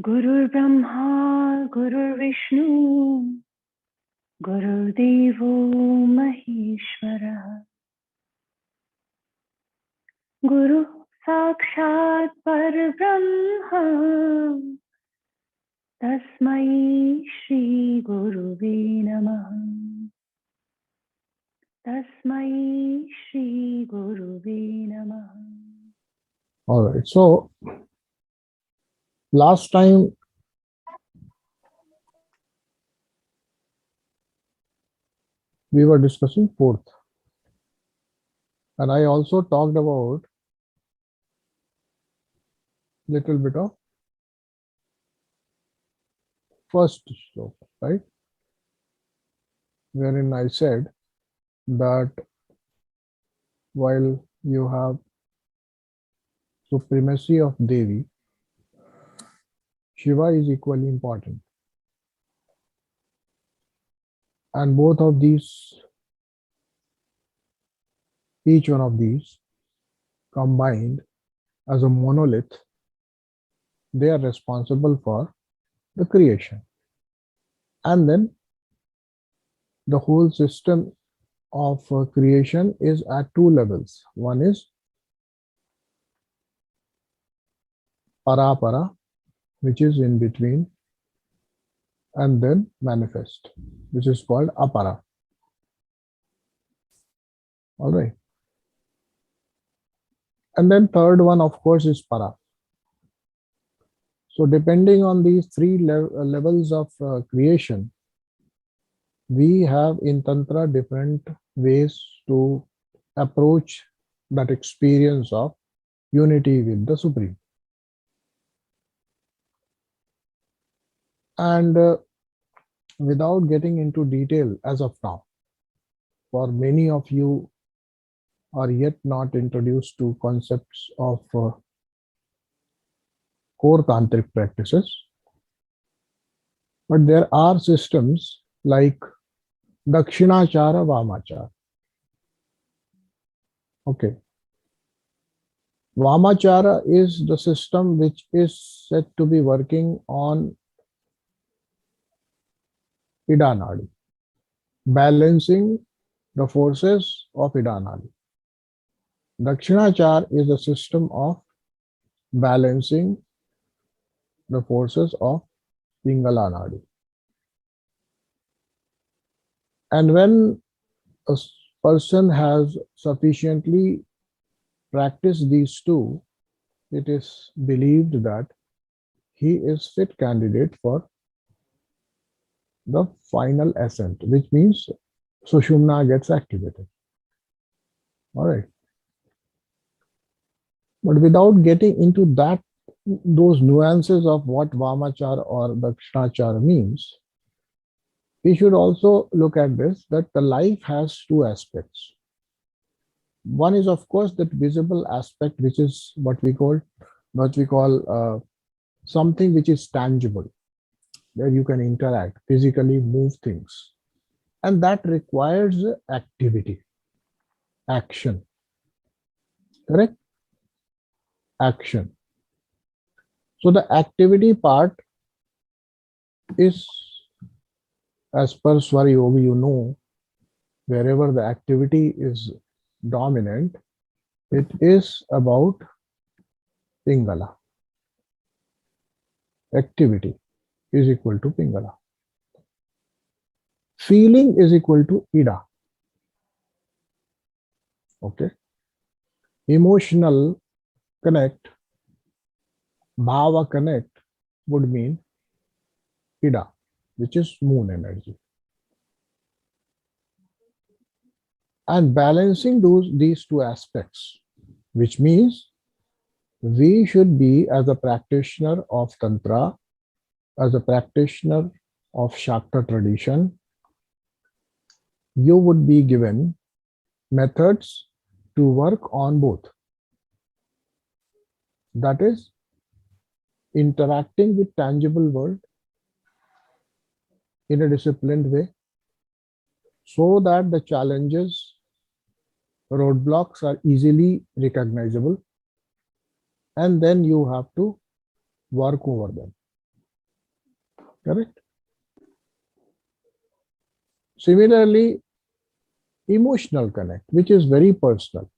Gurur Brahma, Gurur Vishnu, Gurur Devo Maheshwara, Guru Sakshat Parabrahma, Tasmai Shri Guruve Namaha, Tasmai Shri Guruve Namaha. All right. So last time we were discussing fourth, and I also talked about little bit of first shlok, right? Wherein I said that while you have supremacy of Devi, Shiva is equally important. And both of these, each one of these combined as a monolith, they are responsible for the creation. And then the whole system of creation is at two levels. One is para, which is in between, and then manifest, which is called apara. All right. And then third one, of course, is para. So depending on these three levels of creation, we have in Tantra different ways to approach that experience of unity with the Supreme. And without getting into detail as of now, for many of you are yet not introduced to concepts of core tantric practices, but there are systems like Dakshinachar, Vamachar. Okay. Vamachara is the system which is said to be working on Ida Nadi, balancing the forces of Ida Nadi. Dakshinachar is a system of balancing the forces of Pingala Nadi. And when a person has sufficiently practiced these two, it is believed that he is fit candidate for the final ascent, which means Sushumna gets activated. All right. But without getting into those nuances of what Vamachar or Dakshinachar means, we should also look at this, that the life has two aspects. One is, of course, that visible aspect, which is what we call something which is tangible, where you can interact, physically move things. And that requires activity, action. Correct? Action. So the activity part is, as per Swar Yogi, you know, wherever the activity is dominant, it is about Pingala. Activity is equal to Pingala. Feeling is equal to Ida. Okay. Emotional connect, Bhava connect would mean Ida, which is moon energy. And balancing these two aspects, which means we should be, as a practitioner of Tantra, as a practitioner of Shakta tradition, you would be given methods to work on both. That is, interacting with tangible world in a disciplined way, so that the challenges, roadblocks are easily recognizable, and then you have to work over them. Correct? Similarly, emotional connect, which is very personal,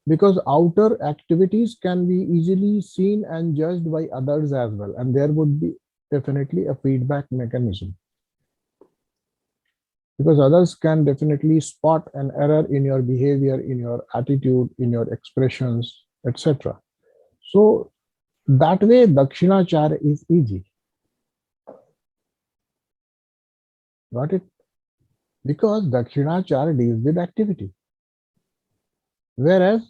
because outer activities can be easily seen and judged by others as well, and there would be definitely a feedback mechanism, because others can definitely spot an error in your behavior, in your attitude, in your expressions, etc. So that way Dakshinachar is easy. Got it? Because Dakshinachar deals with activity, whereas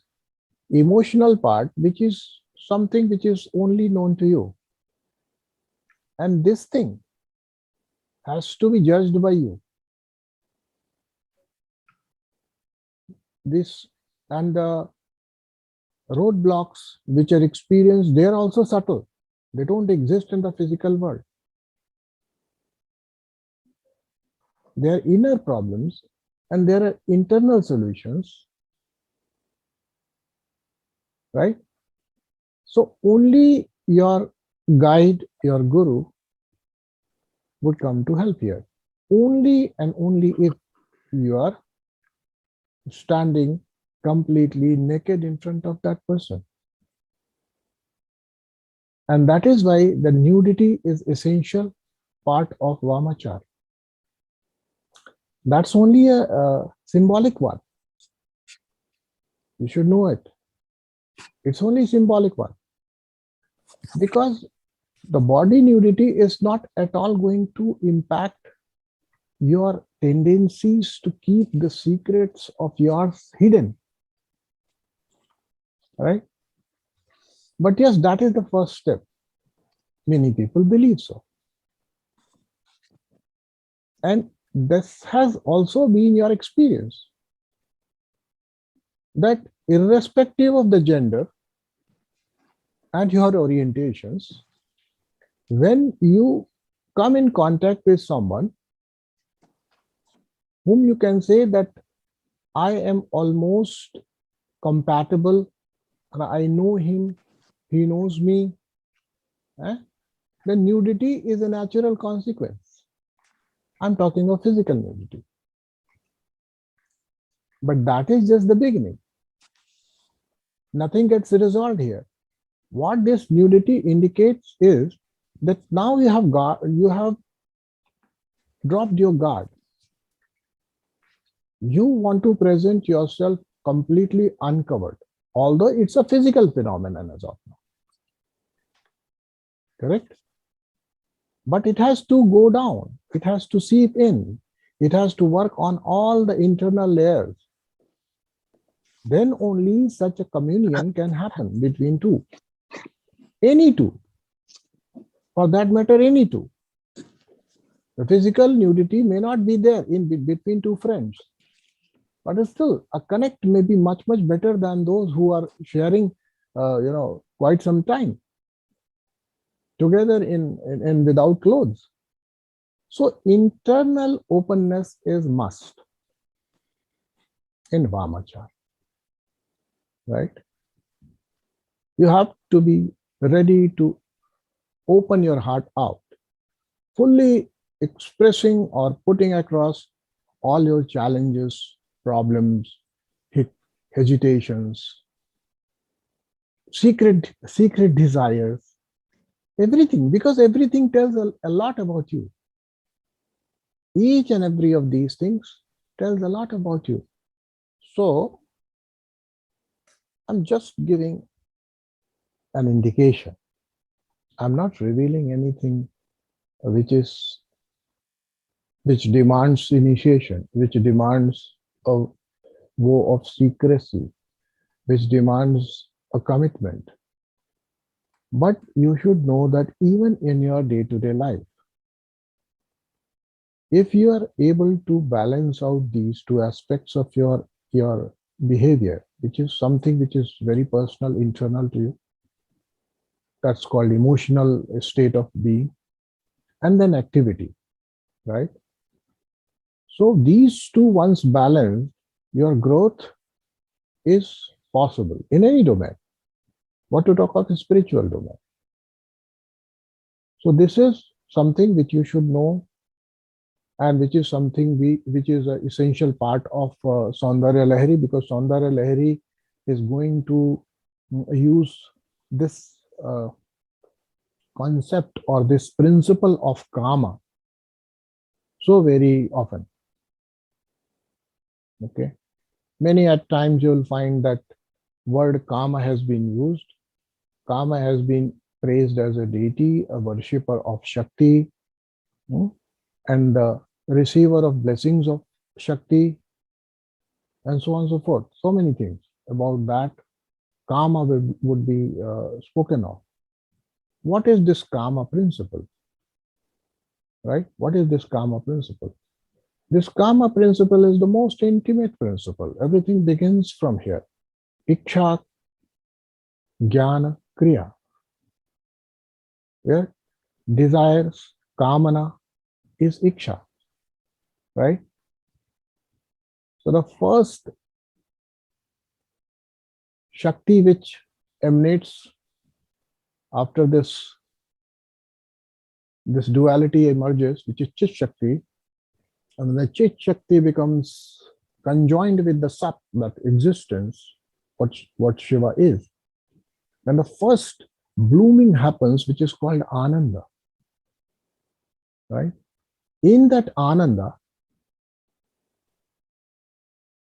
emotional part, which is something which is only known to you, and this thing has to be judged by you. This and the roadblocks which are experienced, they are also subtle. They don't exist in the physical world. They are inner problems, and there are internal solutions, right? So only your guide, your guru, would come to help here. Only and only if you are standing completely naked in front of that person. And that is why the nudity is essential part of Vamachar. That's only a symbolic one. You should know it. It's only symbolic one. Because the body nudity is not at all going to impact your tendencies to keep the secrets of yours hidden. Right? But yes, that is the first step. Many people believe so. And this has also been your experience, that irrespective of the gender and your orientations, when you come in contact with someone whom you can say that I am almost compatible, I know him, he knows me, then nudity is a natural consequence. I'm talking of physical nudity. But that is just the beginning. Nothing gets resolved here. What this nudity indicates is that now you have dropped your guard. You want to present yourself completely uncovered, although it's a physical phenomenon as of now. Correct? But it has to go down. It has to seep in. It has to work on all the internal layers. Then only such a communion can happen between two. Any two. For that matter, any two. The physical nudity may not be there in between two friends, but still a connect may be much better than those who are sharing, quite some time together in without clothes. So internal openness is must in Vamachar, right? You have to be ready to open your heart out, fully expressing or putting across all your challenges, problems, hesitations, secret desires, everything, because everything tells a lot about you. Each and every of these things tells a lot about you. So I'm just giving an indication. I'm not revealing anything which demands initiation, which demands a vow of secrecy, which demands a commitment. But you should know that even in your day-to-day life, if you are able to balance out these two aspects of your behavior, which is something which is very personal, internal to you, that's called emotional state of being, and then activity, right? So these two once balanced, your growth is possible in any domain. What to talk of the spiritual domain. So this is something which you should know, and which is something which is an essential part of Saundarya Lahri, because Saundarya Lahri is going to use this concept or this principle of karma so very often. Okay, many at times you will find that word karma has been used. Karma has been praised as a deity, a worshipper of Shakti, and the receiver of blessings of Shakti, and so on and so forth. So many things about that karma would be spoken of. What is this karma principle? Right? What is this karma principle? This karma principle is the most intimate principle. Everything begins from here. Iksha, jnana, kriya. Where desires, kamana is iksha. Right? So the first Shakti which emanates after this duality emerges, which is Chit Shakti, and the Chit Shakti becomes conjoined with the Sat, that existence, what Shiva is. Then the first blooming happens, which is called Ananda. Right? In that Ananda,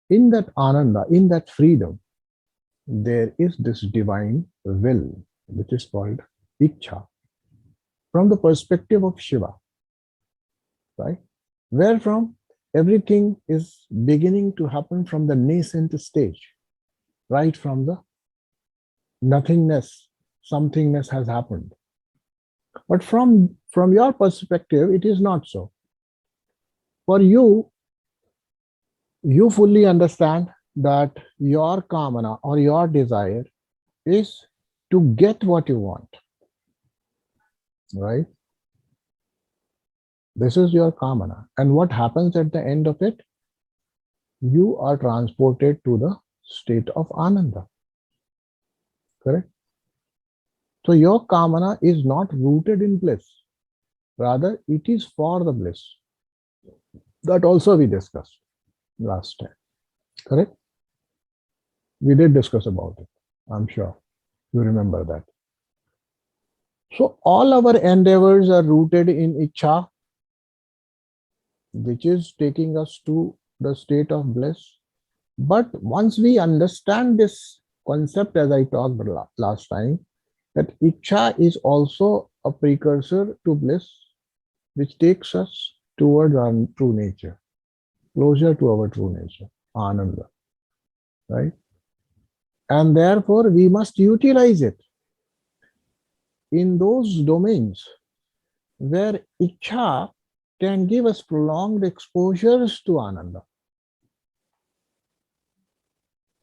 in that freedom, there is this divine will, which is called Ichha, from the perspective of Shiva. Right? Wherefrom everything is beginning to happen from the nascent stage, right from the nothingness, somethingness has happened. But from your perspective, it is not so. For you, you fully understand that your kamana or your desire is to get what you want. Right? This is your kamana. And what happens at the end of it? You are transported to the state of Ananda. Correct? So your kamana is not rooted in bliss. Rather, it is for the bliss. That also we discussed last time. Correct? We did discuss about it. I'm sure you remember that. So all our endeavors are rooted in Ichha, which is taking us to the state of bliss. But once we understand this concept, as I talked last time, that Ichha is also a precursor to bliss, which takes us towards our true nature, closer to our true nature, Ananda. Right? And therefore, we must utilize it in those domains where Ichha can give us prolonged exposures to Ananda.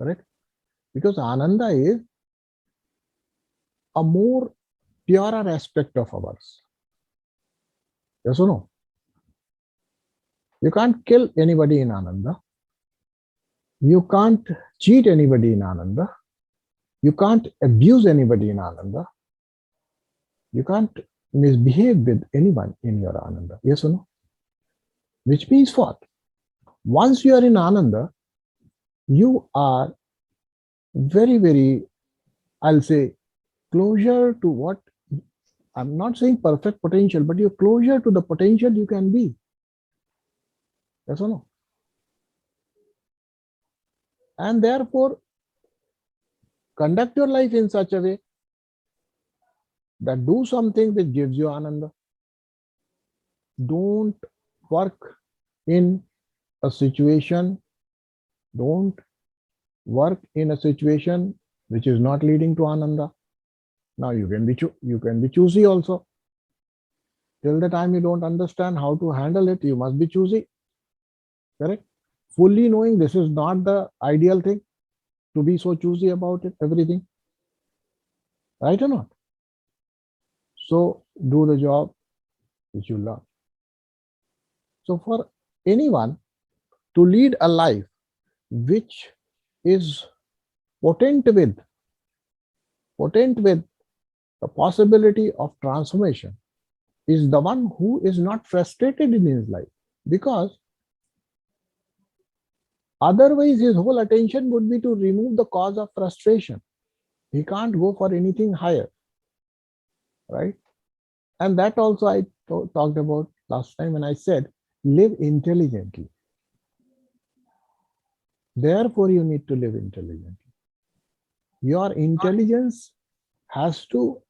Correct? Because Ananda is a more purer aspect of ours. Yes or no? You can't kill anybody in Ananda. You can't cheat anybody in Ananda. You can't abuse anybody in Ananda. You can't misbehave with anyone in your Ananda. Yes or no? Which means what? Once you are in Ananda, you are very, very, I'll say, closer to what, I'm not saying perfect potential, but you're closer to the potential you can be. Yes or no? And therefore, conduct your life in such a way that do something which gives you Ananda. Don't work in a situation, don't work in a situation which is not leading to Ananda. Now you can be choosy also. Till the time you don't understand how to handle it, you must be choosy. Correct? Fully knowing this is not the ideal thing, to be so choosy about it, everything. Right or not? So do the job which you love. So for anyone to lead a life which is potent with the possibility of transformation, is the one who is not frustrated in his life, because otherwise his whole attention would be to remove the cause of frustration. He can't go for anything higher, right? And that also I talked about last time when I said live intelligently. Therefore, you need to live intelligently. Your intelligence has to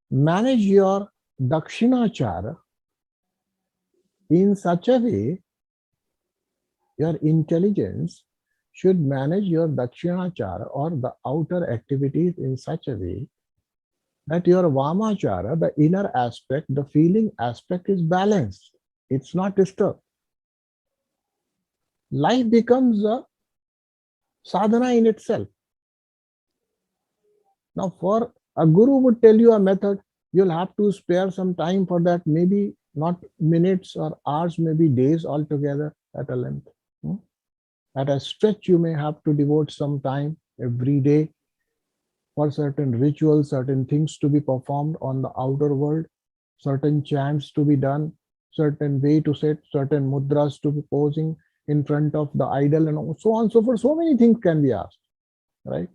manage your Dakshinachar in such a way, your intelligence should manage your Dakshinachar or the outer activities in such a way that your Vamachara, the inner aspect, the feeling aspect is balanced. It's not disturbed. Life becomes a sadhana in itself. Now, for a guru would tell you a method, you'll have to spare some time for that, maybe not minutes or hours, maybe days altogether at a length. At a stretch, you may have to devote some time every day for certain rituals, certain things to be performed on the outer world, certain chants to be done, certain way to sit, certain mudras to be posing in front of the idol, and so on and so forth. So many things can be asked, right?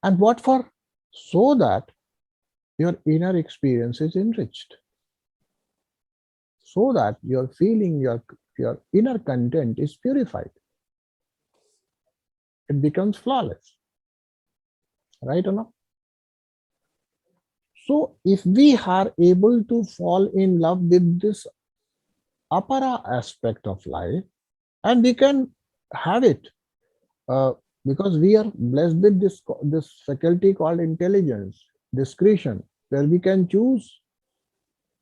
And what for? So that your inner experience is enriched, so that your feeling, your inner content is purified. It becomes flawless, right or not? So if we are able to fall in love with this apara aspect of life, and we can have it, because we are blessed with this faculty called intelligence, discretion, where we can choose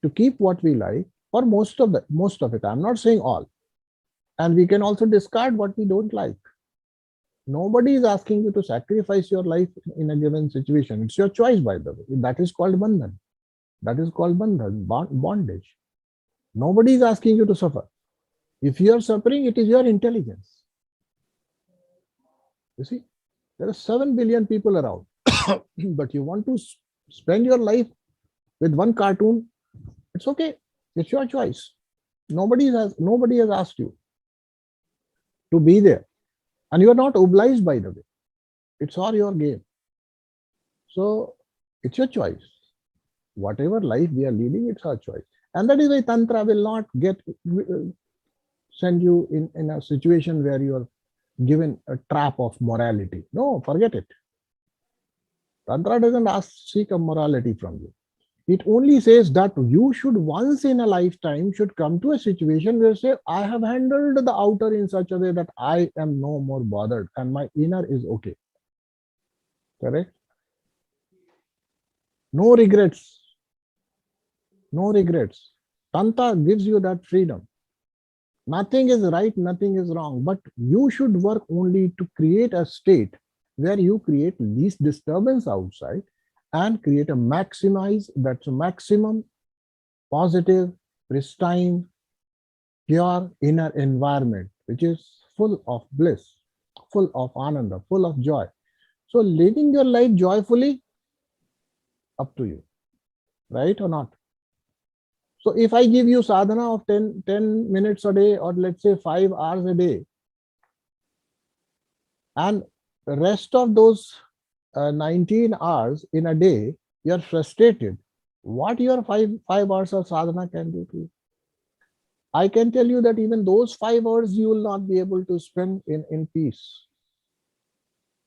to keep what we like, or most of it. I'm not saying all. And we can also discard what we don't like. Nobody is asking you to sacrifice your life in a given situation. It's your choice, by the way. That is called bandhan. That is called bandhan, bondage. Nobody is asking you to suffer. If you are suffering, it is your intelligence. You see, there are 7 billion people around, but you want to spend your life with one cartoon. It's okay. It's your choice. Nobody has asked you to be there. And you are not obliged, by the way. It's all your game. So it's your choice. Whatever life we are leading, it's our choice. And that is why Tantra will not send you in a situation where you are given a trap of morality. No, forget it. Tantra doesn't seek a morality from you. It only says that you should once in a lifetime should come to a situation where say, I have handled the outer in such a way that I am no more bothered and my inner is okay. Correct? No regrets. No regrets. Tantra gives you that freedom. Nothing is right, nothing is wrong, but you should work only to create a state where you create least disturbance outside and create a maximum positive, pristine, pure inner environment, which is full of bliss, full of ananda, full of joy. So living your life joyfully, up to you, right or not? So if I give you sadhana of 10 minutes a day, or let's say 5 hours a day, and the rest of those 19 hours in a day, you're frustrated, what your 5 hours of sadhana can do to you? I can tell you that even those 5 hours you will not be able to spend in peace.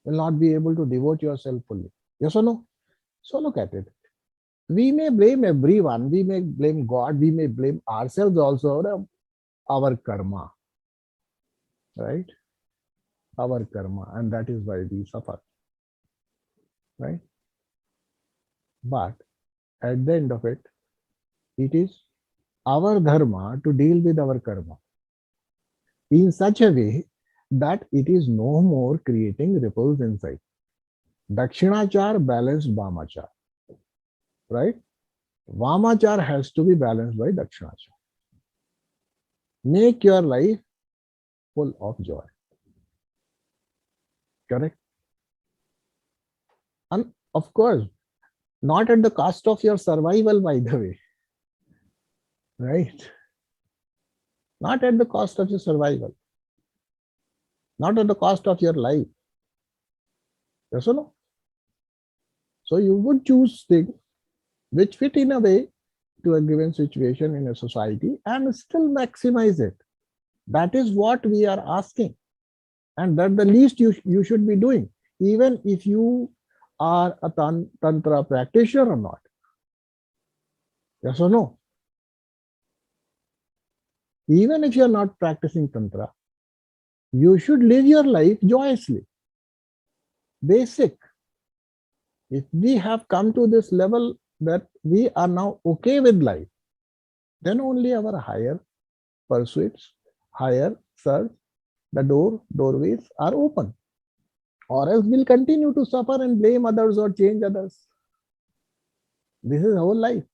Will not be able to devote yourself fully. Yes or no? So look at it. We may blame everyone, we may blame God, we may blame ourselves also, our karma, right? Our karma, and that is why we suffer, right? But at the end of it, it is our dharma to deal with our karma in such a way that it is no more creating ripples inside. Dakshinachar balanced Vamachar, right? Vamachar has to be balanced by Dakshinachar. Make your life full of joy. Correct? And of course, not at the cost of your survival, by the way. right? Not at the cost of your survival, not at the cost of your life. Yes or no? So you would choose things which fit in a way to a given situation in a society and still maximize it. That is what we are asking. And that the least you should be doing, even if you are a tantra practitioner or not. Yes or no? Even if you are not practicing tantra, you should live your life joyously. Basic. If we have come to this level that we are now okay with life, then only our higher pursuits, higher search, the doorways are open. Or else we'll continue to suffer and blame others or change others. This is our life.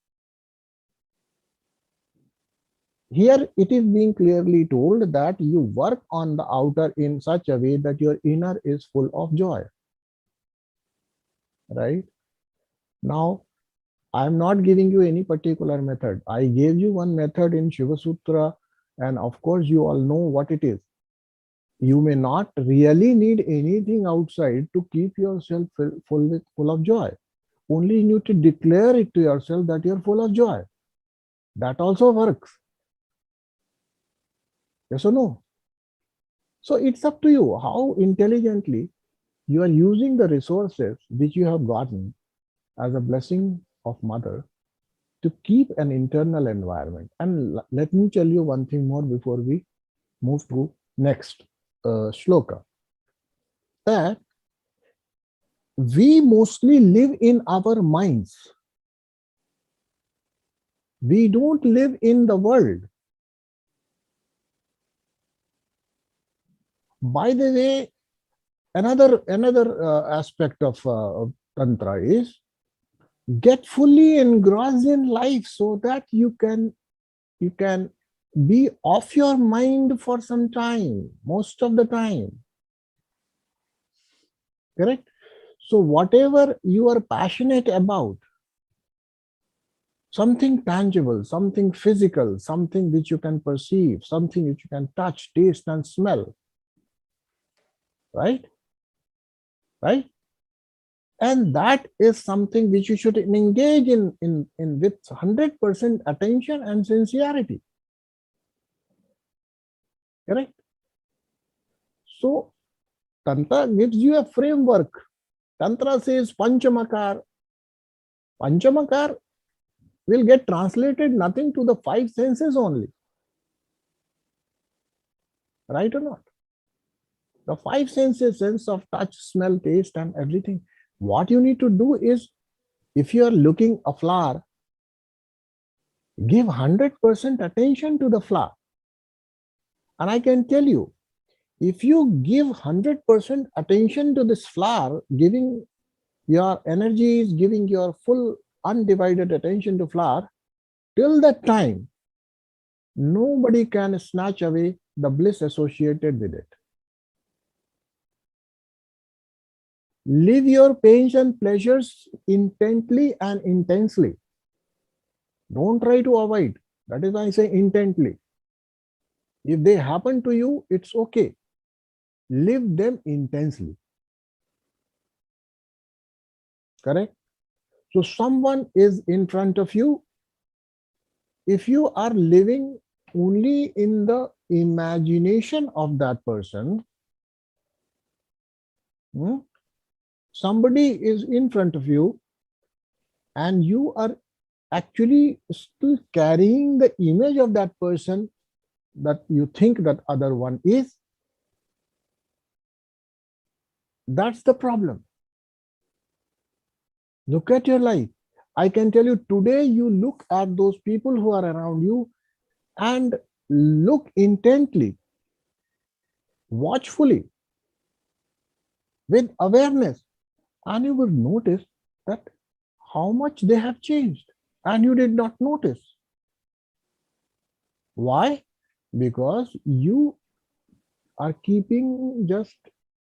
Here it is being clearly told that you work on the outer in such a way that your inner is full of joy. Right? Now, I am not giving you any particular method. I gave you one method in Shiva Sutra, and of course, you all know what it is. You may not really need anything outside to keep yourself full of joy. Only you need to declare it to yourself that you're full of joy. That also works. Yes or no? So it's up to you how intelligently you are using the resources which you have gotten as a blessing of Mother to keep an internal environment. And let me tell you one thing more before we move to next shloka. That we mostly live in our minds. We don't live in the world. By the way, another aspect of tantra is get fully engrossed in life so that you can be off your mind for some time, most of the time. Correct? So whatever you are passionate about, something tangible, something physical, something which you can perceive, something which you can touch, taste, and smell, right? Right? And that is something which you should engage in with 100% attention and sincerity. Correct? So Tantra gives you a framework. Tantra says Panchamakar. Panchamakar will get translated nothing to the five senses only. Right or not? The five senses, sense of touch, smell, taste, and everything. What you need to do is, if you are looking a flower, give 100% attention to the flower. And I can tell you, if you give 100% attention to this flower, giving your energies, giving your full undivided attention to flower, till that time, nobody can snatch away the bliss associated with it. Live your pains and pleasures intently and intensely. Don't try to avoid. That is why I say intently. If they happen to you, it's okay. Live them intensely. Correct? So someone is in front of you. If you are living only in the imagination of that person, somebody is in front of you and you are actually still carrying the image of that person that you think that other one is, that's the problem. Look at your life. I can tell you today, you look at those people who are around you and look intently, watchfully, with awareness, and you will notice that how much they have changed and you did not notice. Why? Because you are keeping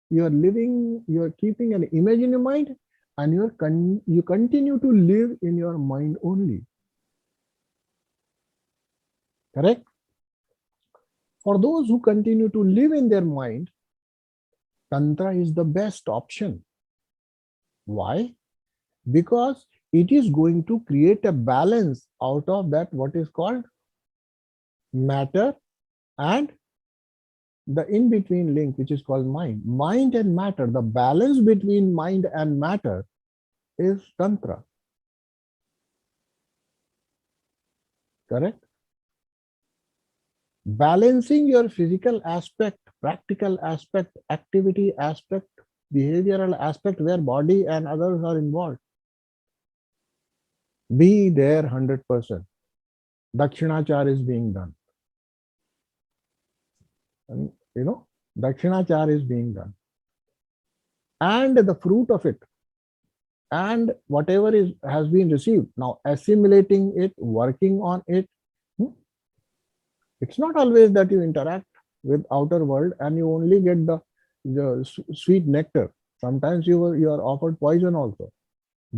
you're keeping an image in your mind, and you continue to live in your mind only. Correct? For those who continue to live in their mind, Tantra is the best option. Why? Because it is going to create a balance out of that, what is called matter, and the in-between link, which is called mind. Mind and matter, the balance between mind and matter is Tantra. Correct? Balancing your physical aspect, practical aspect, activity aspect, behavioral aspect, where body and others are involved. Be there 100%. Dakshinachar is being done. And, Dakshinachar is being done. And the fruit of it, and whatever has been received, now assimilating it, working on it. It's not always that you interact with outer world and you only get the sweet nectar. Sometimes you are offered poison also,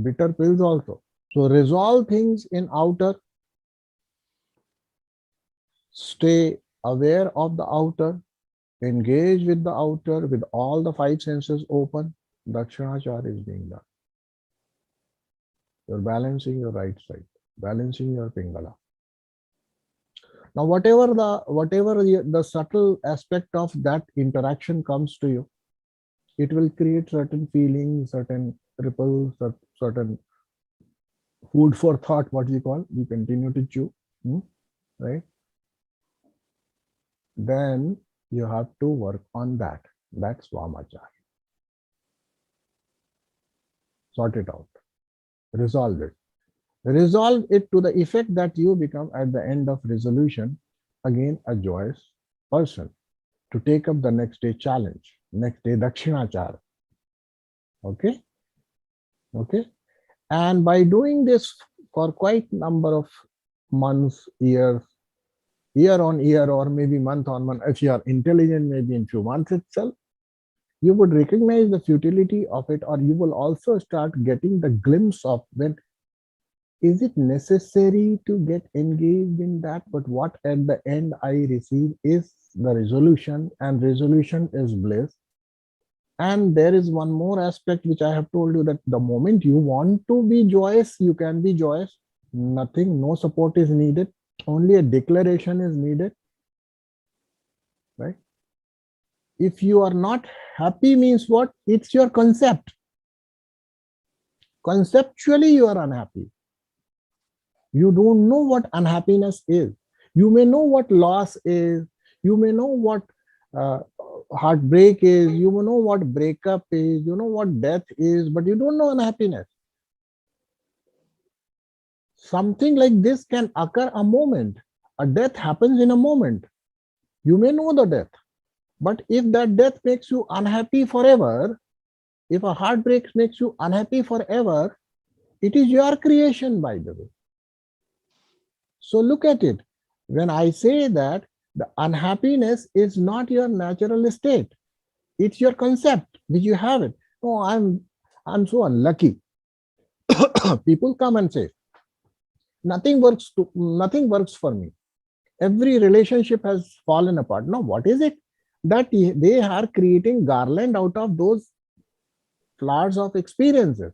bitter pills also. So resolve things in outer, stay aware of the outer, engage with the outer with all the five senses open. Dakshinachar is being done. You're balancing your right side, balancing your pingala. Now, whatever the subtle aspect of that interaction comes to you, it will create certain feelings, certain ripples, certain food for thought, what we call. We continue to chew, right? Then you have to work on that. That's Vamachar. Sort it out. Resolve it. Resolve it to the effect that you become, at the end of resolution, again a joyous person to take up the next day challenge, next day Dakshinachar. Okay? Okay? And by doing this for quite number of months, years, year on year, or maybe month on month, if you are intelligent, maybe in few months itself, you would recognize the futility of it, or you will also start getting the glimpse of when is it necessary to get engaged in that, but what at the end I receive is the resolution, and resolution is bliss. And there is one more aspect which I have told you, that the moment you want to be joyous, you can be joyous. Nothing, no support is needed. Only a declaration is needed. Right? If you are not happy means what? It's your concept. Conceptually, you are unhappy. You don't know what unhappiness is. You may know what loss is. You may know what heartbreak is. You may know what breakup is. You know what death is, but you don't know unhappiness. Something like this can occur a moment. A death happens in a moment. You may know the death, but if that death makes you unhappy forever, if a heartbreak makes you unhappy forever, it is your creation, by the way. So look at it. When I say that the unhappiness is not your natural state, it's your concept which you have it. Oh, I'm so unlucky. People come and say, nothing works for me. Every relationship has fallen apart. Now, what is it? That they are creating garland out of those flowers of experiences.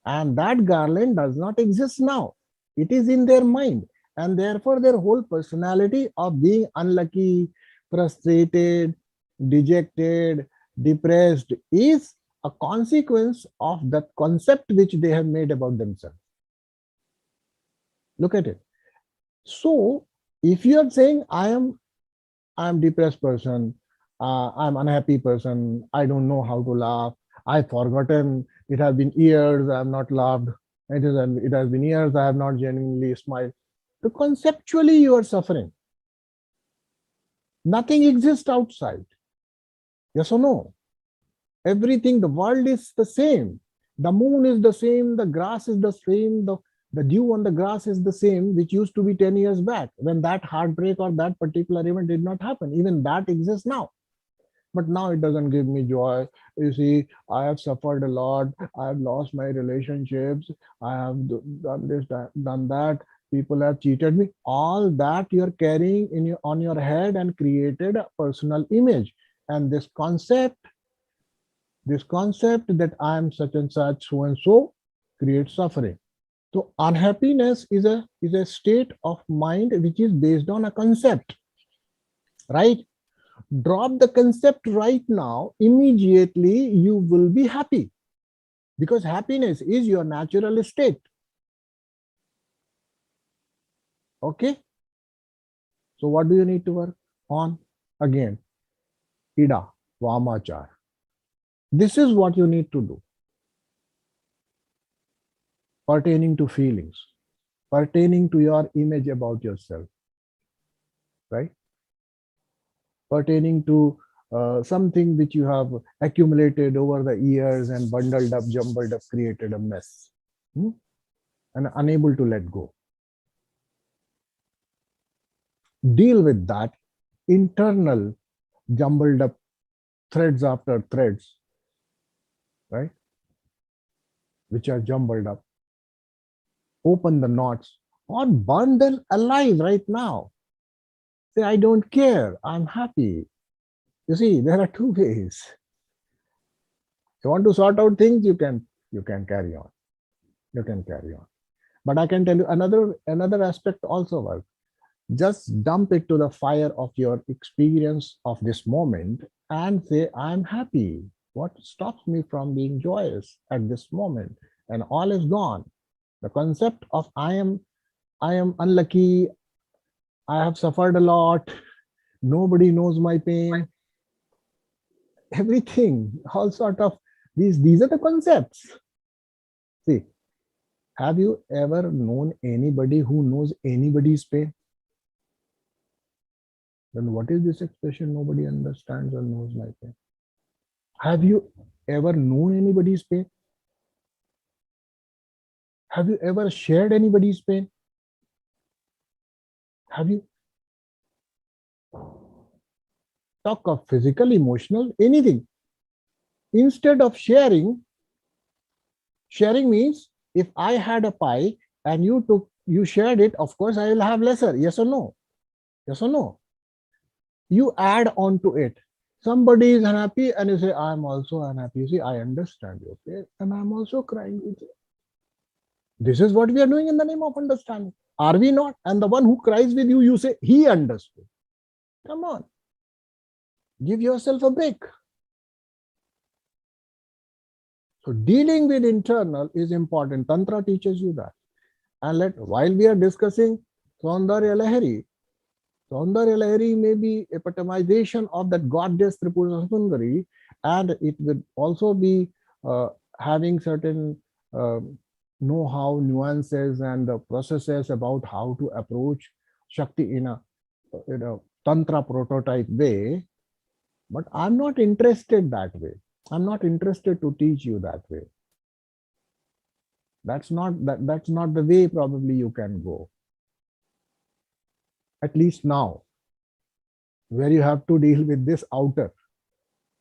And that garland does not exist now. It is in their mind. And therefore, their whole personality of being unlucky, frustrated, dejected, depressed is a consequence of that concept which they have made about themselves. Look at it. So, if you are saying, I am depressed person, I'm unhappy person, I don't know how to laugh, I've forgotten, it has been years I have not laughed, it has been years I have not genuinely smiled. So conceptually you are suffering. Nothing exists outside. Yes or no? Everything, the world is the same. The moon is the same, the grass is the same, the dew on the grass is the same, which used to be 10 years back when that heartbreak or that particular event did not happen. Even that exists now. But now it doesn't give me joy. You see, I have suffered a lot. I have lost my relationships. I have done this, done that. people have cheated me. All that you're carrying on your head and created a personal image. And this concept that I am such and such, so and so, creates suffering. So unhappiness is a state of mind which is based on a concept, right? Drop the concept right now, immediately you will be happy, because happiness is your natural state. Okay? So what do you need to work on? Again, Ida, Vamachar. This is what you need to do pertaining to feelings, pertaining to your image about yourself, right? Pertaining to something which you have accumulated over the years and bundled up, jumbled up, created a mess, and unable to let go. Deal with that internal jumbled up threads after threads, right? Which are jumbled up. Open the knots or burn them alive right now. Say, I don't care, I'm happy. You see, there are two ways. You want to sort out things, you can carry on. You can carry on. But I can tell you another aspect also works. Just dump it to the fire of your experience of this moment and say, I'm happy. What stops me from being joyous at this moment? And all is gone. The concept of I am unlucky, I have suffered a lot, nobody knows my pain, everything, all sort of these are the concepts. See, have you ever known anybody who knows anybody's pain? Then what is this expression, nobody understands or knows my pain? Have you ever known anybody's pain? Have you ever shared anybody's pain? Have you? Talk of physical, emotional, anything. Instead of sharing means if I had a pie and you shared it, of course I will have lesser. Yes or no? Yes or no? You add on to it. Somebody is unhappy and you say, I'm also unhappy. You see, I understand you, okay? And I'm also crying with you. This is what we are doing in the name of understanding. Are we not? And the one who cries with you, you say, he understood. Come on. Give yourself a break. So dealing with internal is important. Tantra teaches you that. And while we are discussing Saundarya Lahri, Saundarya Lahri may be a epitomization of that goddess Tripura Sundari, and it will also be having certain know-how, nuances, and the processes about how to approach Shakti in a Tantra prototype way. But I'm not interested that way. I'm not interested to teach you that way. That's not the way probably you can go. At least now, where you have to deal with this outer,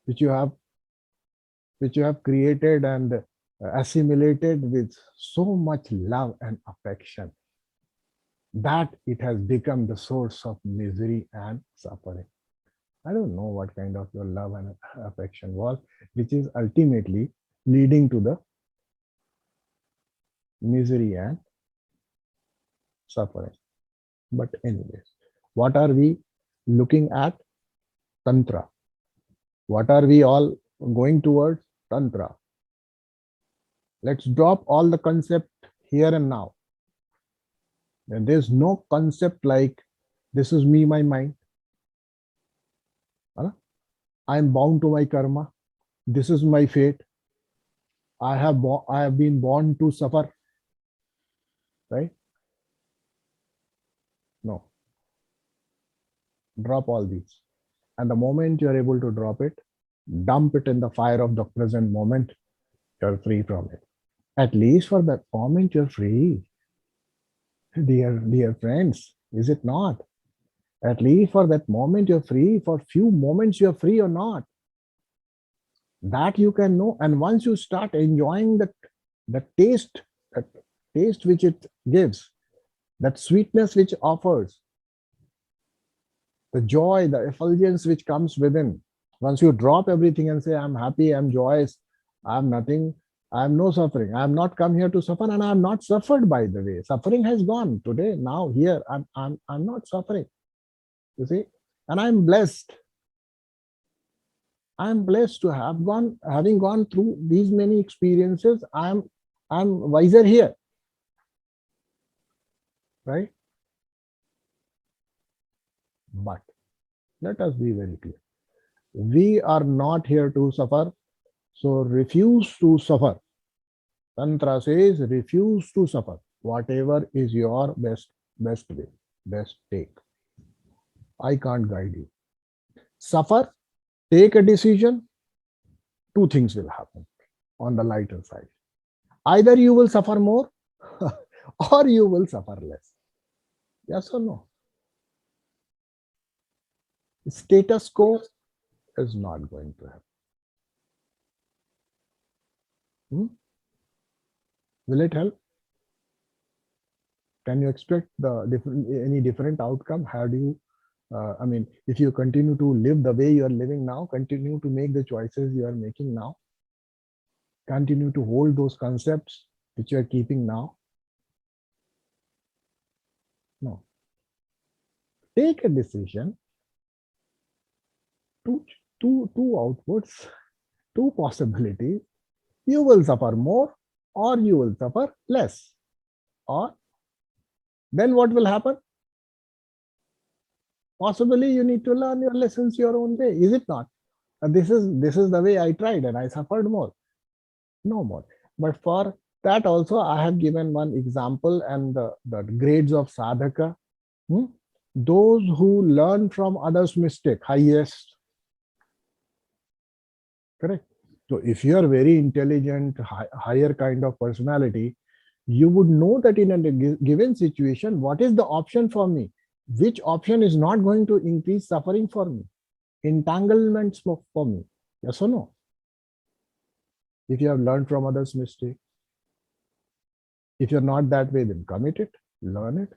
which you have created and assimilated with so much love and affection, that it has become the source of misery and suffering. I don't know what kind of your love and affection was, which is ultimately leading to the misery and suffering. But anyways, what are we looking at? Tantra. What are we all going towards? Tantra. Let's drop all the concept here and now. And there's no concept like this is me, my mind. I'm bound to my karma. This is my fate. I have been born to suffer. Right? No. Drop all these. And the moment you're able to drop it, dump it in the fire of the present moment, you're free from it. At least for that moment, you're free. Dear friends, is it not? At least for that moment, you're free. For few moments, you're free or not. That you can know. And once you start enjoying the taste which it gives, that sweetness which offers, the joy, the effulgence which comes within. Once you drop everything and say, I'm happy, I'm joyous, I'm nothing, I'm no suffering. I'm not come here to suffer, and I'm not suffered, by the way. Suffering has gone today, now, here. I'm not suffering. You see? And I'm blessed. I'm blessed to have having gone through these many experiences. I'm wiser here. Right? But let us be very clear. We are not here to suffer, so refuse to suffer. Tantra says refuse to suffer. Whatever is your best way, best take. I can't guide you. Suffer, take a decision, two things will happen on the lighter side. Either you will suffer more or you will suffer less. Yes or no? Status quo is not going to happen. Will it help? Can you expect any different outcome? How do you, if you continue to live the way you are living now, continue to make the choices you are making now, continue to hold those concepts which you are keeping now? No. Take a decision. Two outputs, two possibilities. You will suffer more or you will suffer less. Or then what will happen? Possibly you need to learn your lessons your own way. Is it not? This is the way I tried and I suffered more. No more. But for that also I have given one example, and the grades of sadhaka. Those who learn from others' mistake, highest. Correct. So if you are very intelligent, higher kind of personality, you would know that in a given situation, what is the option for me? Which option is not going to increase suffering for me? Entanglements for me. Yes or no? If you have learned from others' mistake. If you're not that way, then commit it, learn it.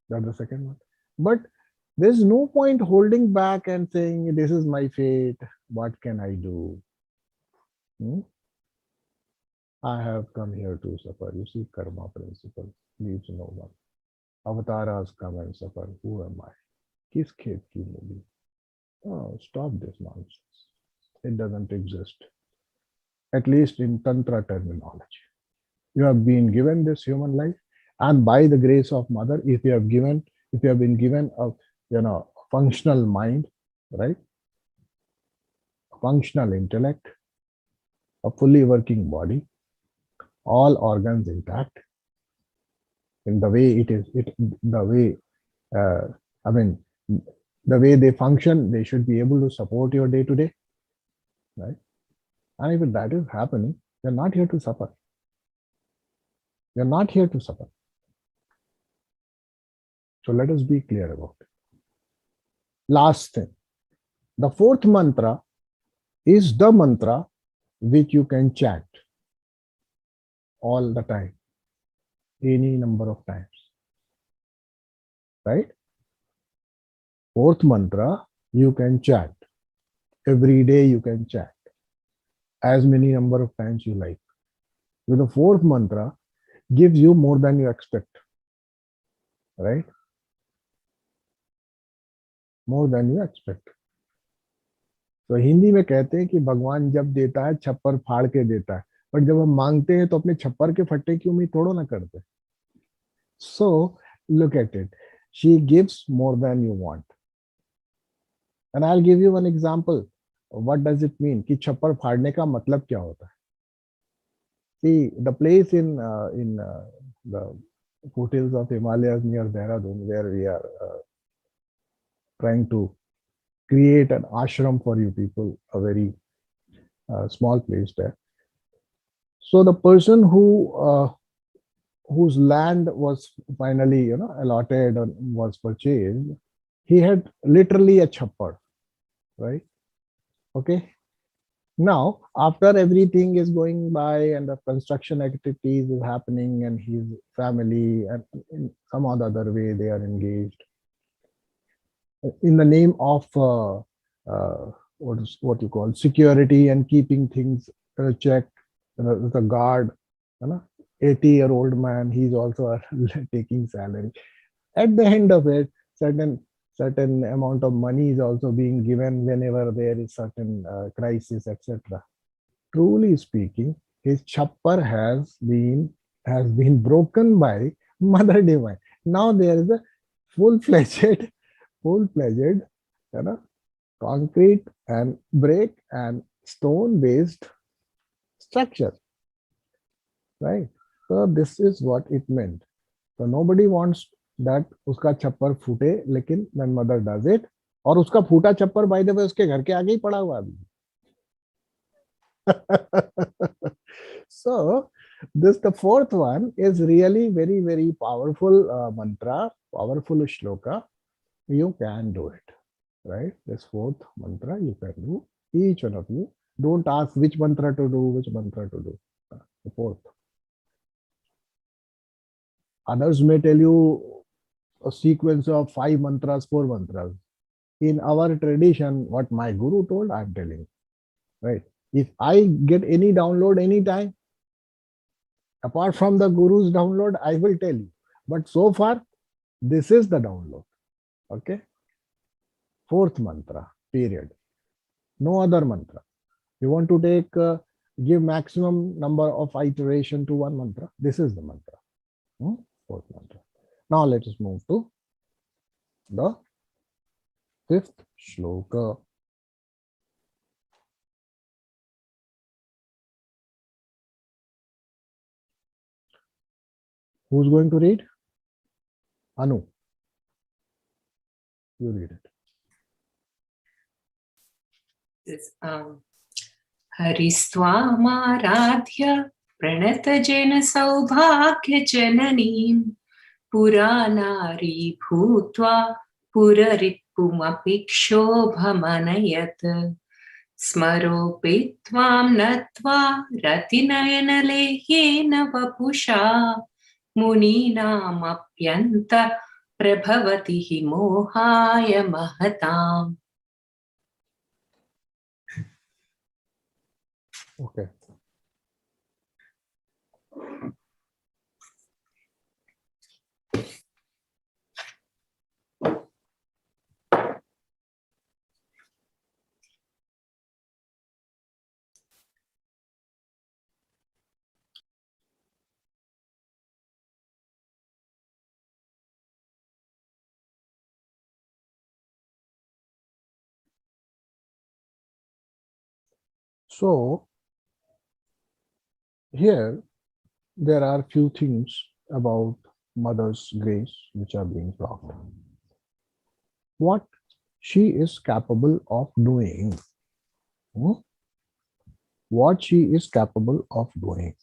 That's the second one. But there's no point holding back and saying, this is my fate, what can I do? I have come here to suffer. You see, karma principle leaves no one. Avatars come and suffer. Who am I? Kis khet ki movie? Oh, stop this nonsense. It doesn't exist. At least in Tantra terminology. You have been given this human life, and by the grace of Mother, if you have been given a functional mind, right? A functional intellect, a fully working body, all organs intact, in the way it is, the way they function, they should be able to support your day to day, right? And if that is happening, you're not here to suffer. You're not here to suffer. So let us be clear about it. Last thing, the fourth mantra is the mantra which you can chant all the time, any number of times, right? Fourth mantra you can chant. Every day you can chant as many number of times you like. With the fourth mantra gives you more than you expect, right? More than you expect. तो हिंदी में कहते हैं कि भगवान जब देता है छप्पर फाड़ के देता है, बट जब हम मांगते हैं तो अपने छप्पर के फट्टे की उम्मीद थोड़ा ना करते. So look at it. She gives more than you want. And I'll give you one example. What does it mean? कि छप्पर फाड़ने का मतलब क्या होता है? See, the place in the foothills of Himalayas near Dehradun, where we are trying to create an ashram for you people, a very small place there. So the person whose land was finally allotted or was purchased, he had literally a chappar, right? Okay. Now, after everything is going by and the construction activities is happening and his family and in some other way they are engaged in the name of what you call security and keeping things checked. The guard, you know, 80-year-old man, he's also taking salary. At the end of it, certain amount of money is also being given whenever there is certain crisis, etc. Truly speaking, his chapper has been broken by Mother Divine. Now there is a full-fledged, full-fledged, you know, concrete and brick and stone-based structure, right? So this is what it meant. So nobody wants that उसका छप्पर फूटे, लेकिन when mother does it, और उसका फूटा छप्पर by the way उसके घर के आगे ही पड़ा हुआ अभी. So this the fourth one is really very powerful mantra, powerful shloka. You can do it, right? This fourth mantra you can do, each one of you. Don't ask which mantra to do, which mantra to do. The fourth. Others may tell you a sequence of 5 mantras, 4 mantras. In our tradition, what my guru told, I'm telling, right? If I get any download anytime, apart from the guru's download, I will tell you. But so far, this is the download. Okay? Fourth mantra, period. No other mantra. You want to take, give maximum number of iteration to one mantra. This is the mantra. Fourth mantra. Now let us move to the fifth shloka. Who's going to read? Anu. You read it. This, हरिस्त्वामाराध्य प्रणतजन सौभाग्य जननीं पुरानारी भूत्वा पुररिपुमपि क्षोभमनयत् स्मरोऽपि त्वां नत्वा रतिनयनलेह्येन वपुषा मुनीनामप्यन्त प्रभवति हि मोहाय महताम्. Okay. So here there are few things about mother's grace which are being talked. What she is capable of doing. What she is capable of doing.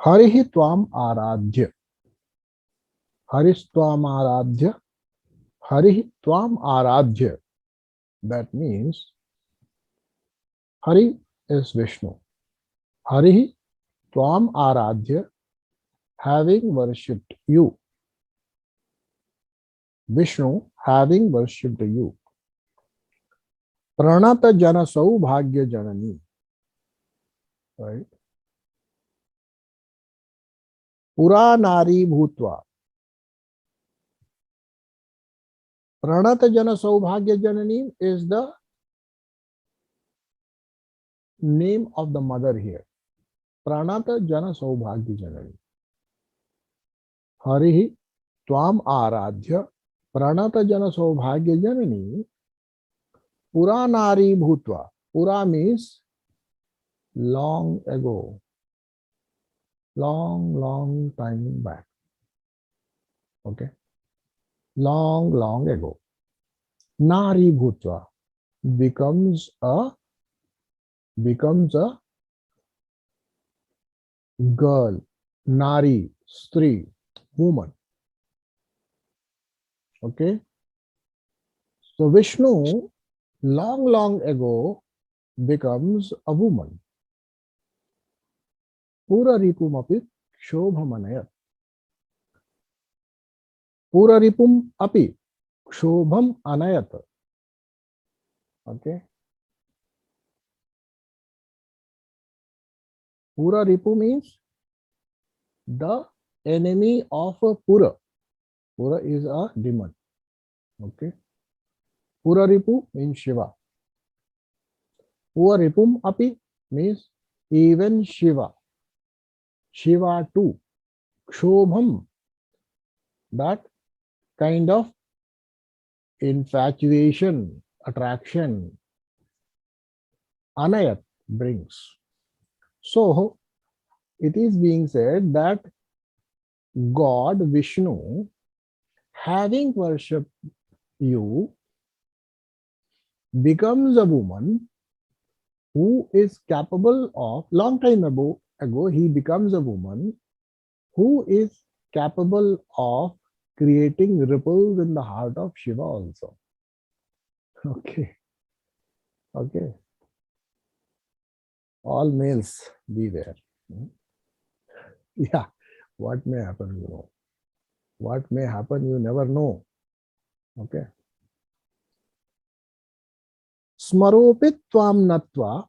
Harihi tvam aradhya. Haristvam aradhya. Harihi tvam aradhya. That means Hari is Vishnu. Harihi tvam aradhya, having worshipped you. Vishnu having worshipped you. Pranata jana saubhagya janani. Right? Pura nari bhutva. Pranata jana saubhagya janani is the name of the mother here. Pranata jana saubhagya janani. Harihi tvam aradhya pranata jana saubhagya janani puranari bhutva. Pura means long ago. Long time back. Okay. Long ago. Nari bhutva becomes a girl. Nari, stri, woman. Okay. So Vishnu long, long ago becomes a woman. Pura ripum api shobhamanayat. Pura ripum api shobham anayat. Okay. Pura ripu means the enemy of a Pura. Pura is a demon. Okay. Pura ripu means Shiva. Pura ripum api means even Shiva. Shiva too. Kshobham, that kind of infatuation, attraction, anayat brings. So it is being said that God Vishnu, having worshipped you, becomes a woman who is capable of, long time ago he becomes a woman who is capable of creating ripples in the heart of Shiva also. Okay. Okay. All males beware. Yeah. What may happen, you know. What may happen, you never know. Okay. Smaropit tvam natva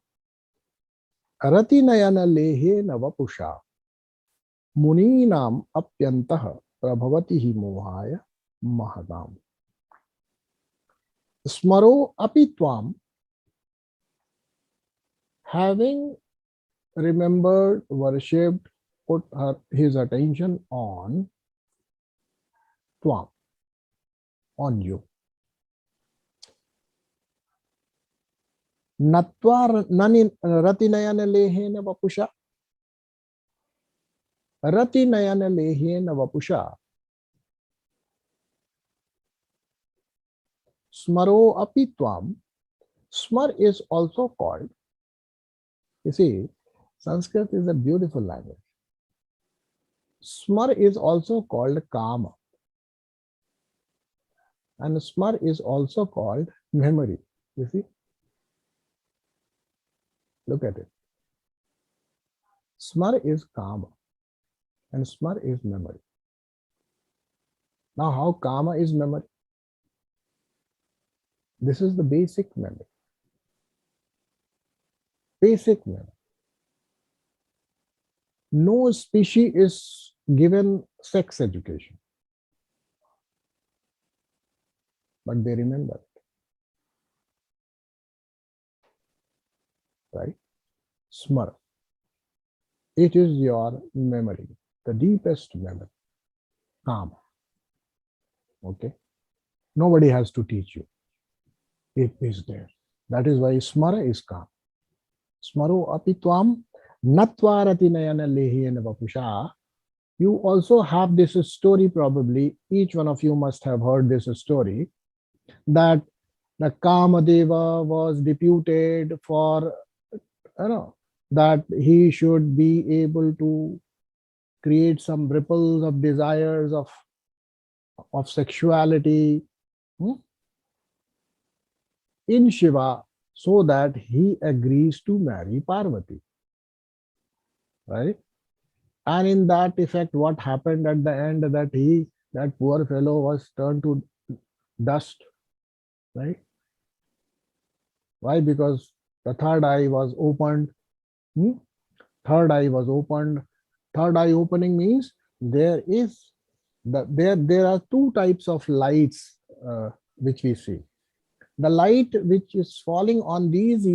ratinayana lehe navapusha muninam apyantah prabhavati mohaya mahadam. Smaro api tvam, having remembered, worshipped, put his attention on tvam, on you. Natva ratinayana lehena vapusha. Ratinayana lehena vapusha. Smaro api tvam. Smar is also called, you see, Sanskrit is a beautiful language. Smar is also called kama. And smar is also called memory. You see? Look at it. Smar is kama and smar is memory. Now, how kama is memory? This is the basic memory. Basic memory. No species is given sex education, but they remember it. Right? Smar. It is your memory, the deepest memory. Kama. Okay? Nobody has to teach you. It is there. That is why smara is kama. Smaro api tvam natva ratinayana lehena vapusha. You also have this story, probably. Each one of you must have heard this story, that the Kamadeva was deputed for, that he should be able to create some ripples of desires of sexuality in Shiva, so that he agrees to marry Parvati. Right? And in that effect, what happened at the end, that poor fellow was turned to dust. Right? Why? Because the third eye was opened. Third eye was opened. Third eye opening means there are two types of lights which we see. The light which is falling on these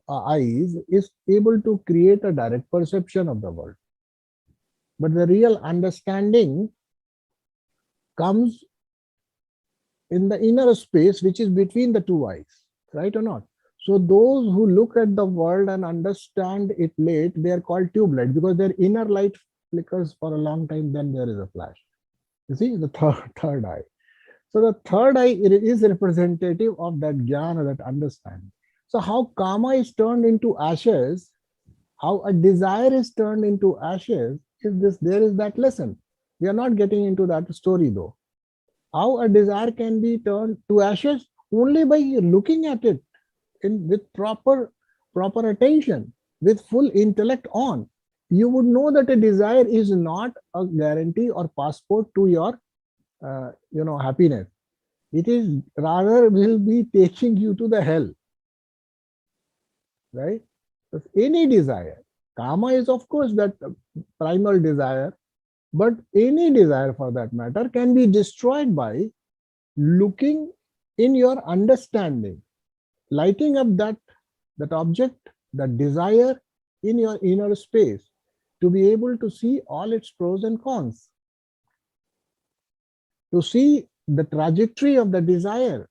eyes is able to create a direct perception of the world. But the real understanding comes in the inner space which is between the two eyes, right or not? So those who look at the world and understand it late, they are called tube light, because their inner light flickers for a long time, then there is a flash. You see, the third eye. So the third eye is representative of that jnana, that understanding. So how kama is turned into ashes, how a desire is turned into ashes, there is that lesson. We are not getting into that story though. How a desire can be turned to ashes only by looking at it with proper attention, with full intellect on, you would know that a desire is not a guarantee or passport to your happiness. It is rather will be taking you to the hell, right? So any desire, kama is of course that primal desire, but any desire for that matter can be destroyed by looking in your understanding, lighting up that object, that desire in your inner space, to be able to see all its pros and cons, to see the trajectory of the desire,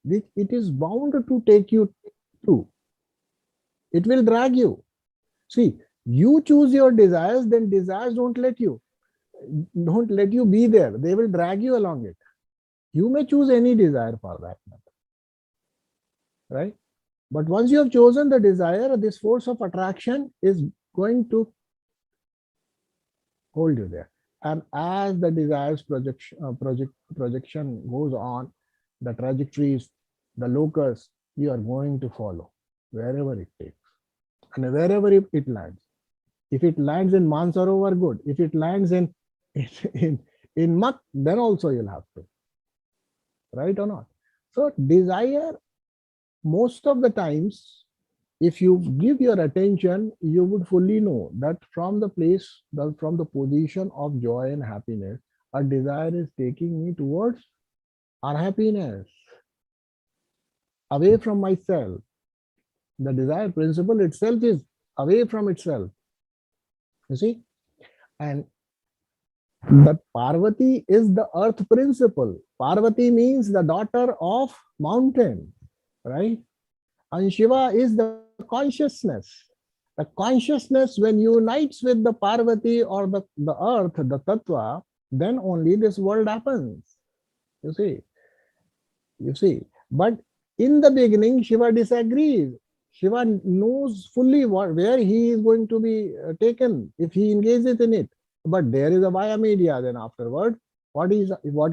which it is bound to take you to. It will drag you. See, you choose your desires, then desires don't let you be there. They will drag you along it. You may choose any desire for that matter, right? But once you have chosen the desire, this force of attraction is going to hold you there. And as the desire's projection goes on, the trajectories, the locus, you are going to follow wherever it takes and wherever it lands. If it lands in Mansarovar, good. If it lands in muck, then also you'll have to. Right or not? So desire, most of the times, if you give your attention, you would fully know that from the position of joy and happiness, a desire is taking me towards unhappiness, away from myself. The desire principle itself is away from itself. You see? And that Parvati is the earth principle. Parvati means the daughter of mountain, right? And Shiva is the consciousness. The consciousness, when unites with the Parvati or the earth, the Tattva, then only this world happens. You see. But in the beginning, Shiva disagrees. Shiva knows fully where he is going to be taken if he engages in it. But there is a via media. Then afterward, what he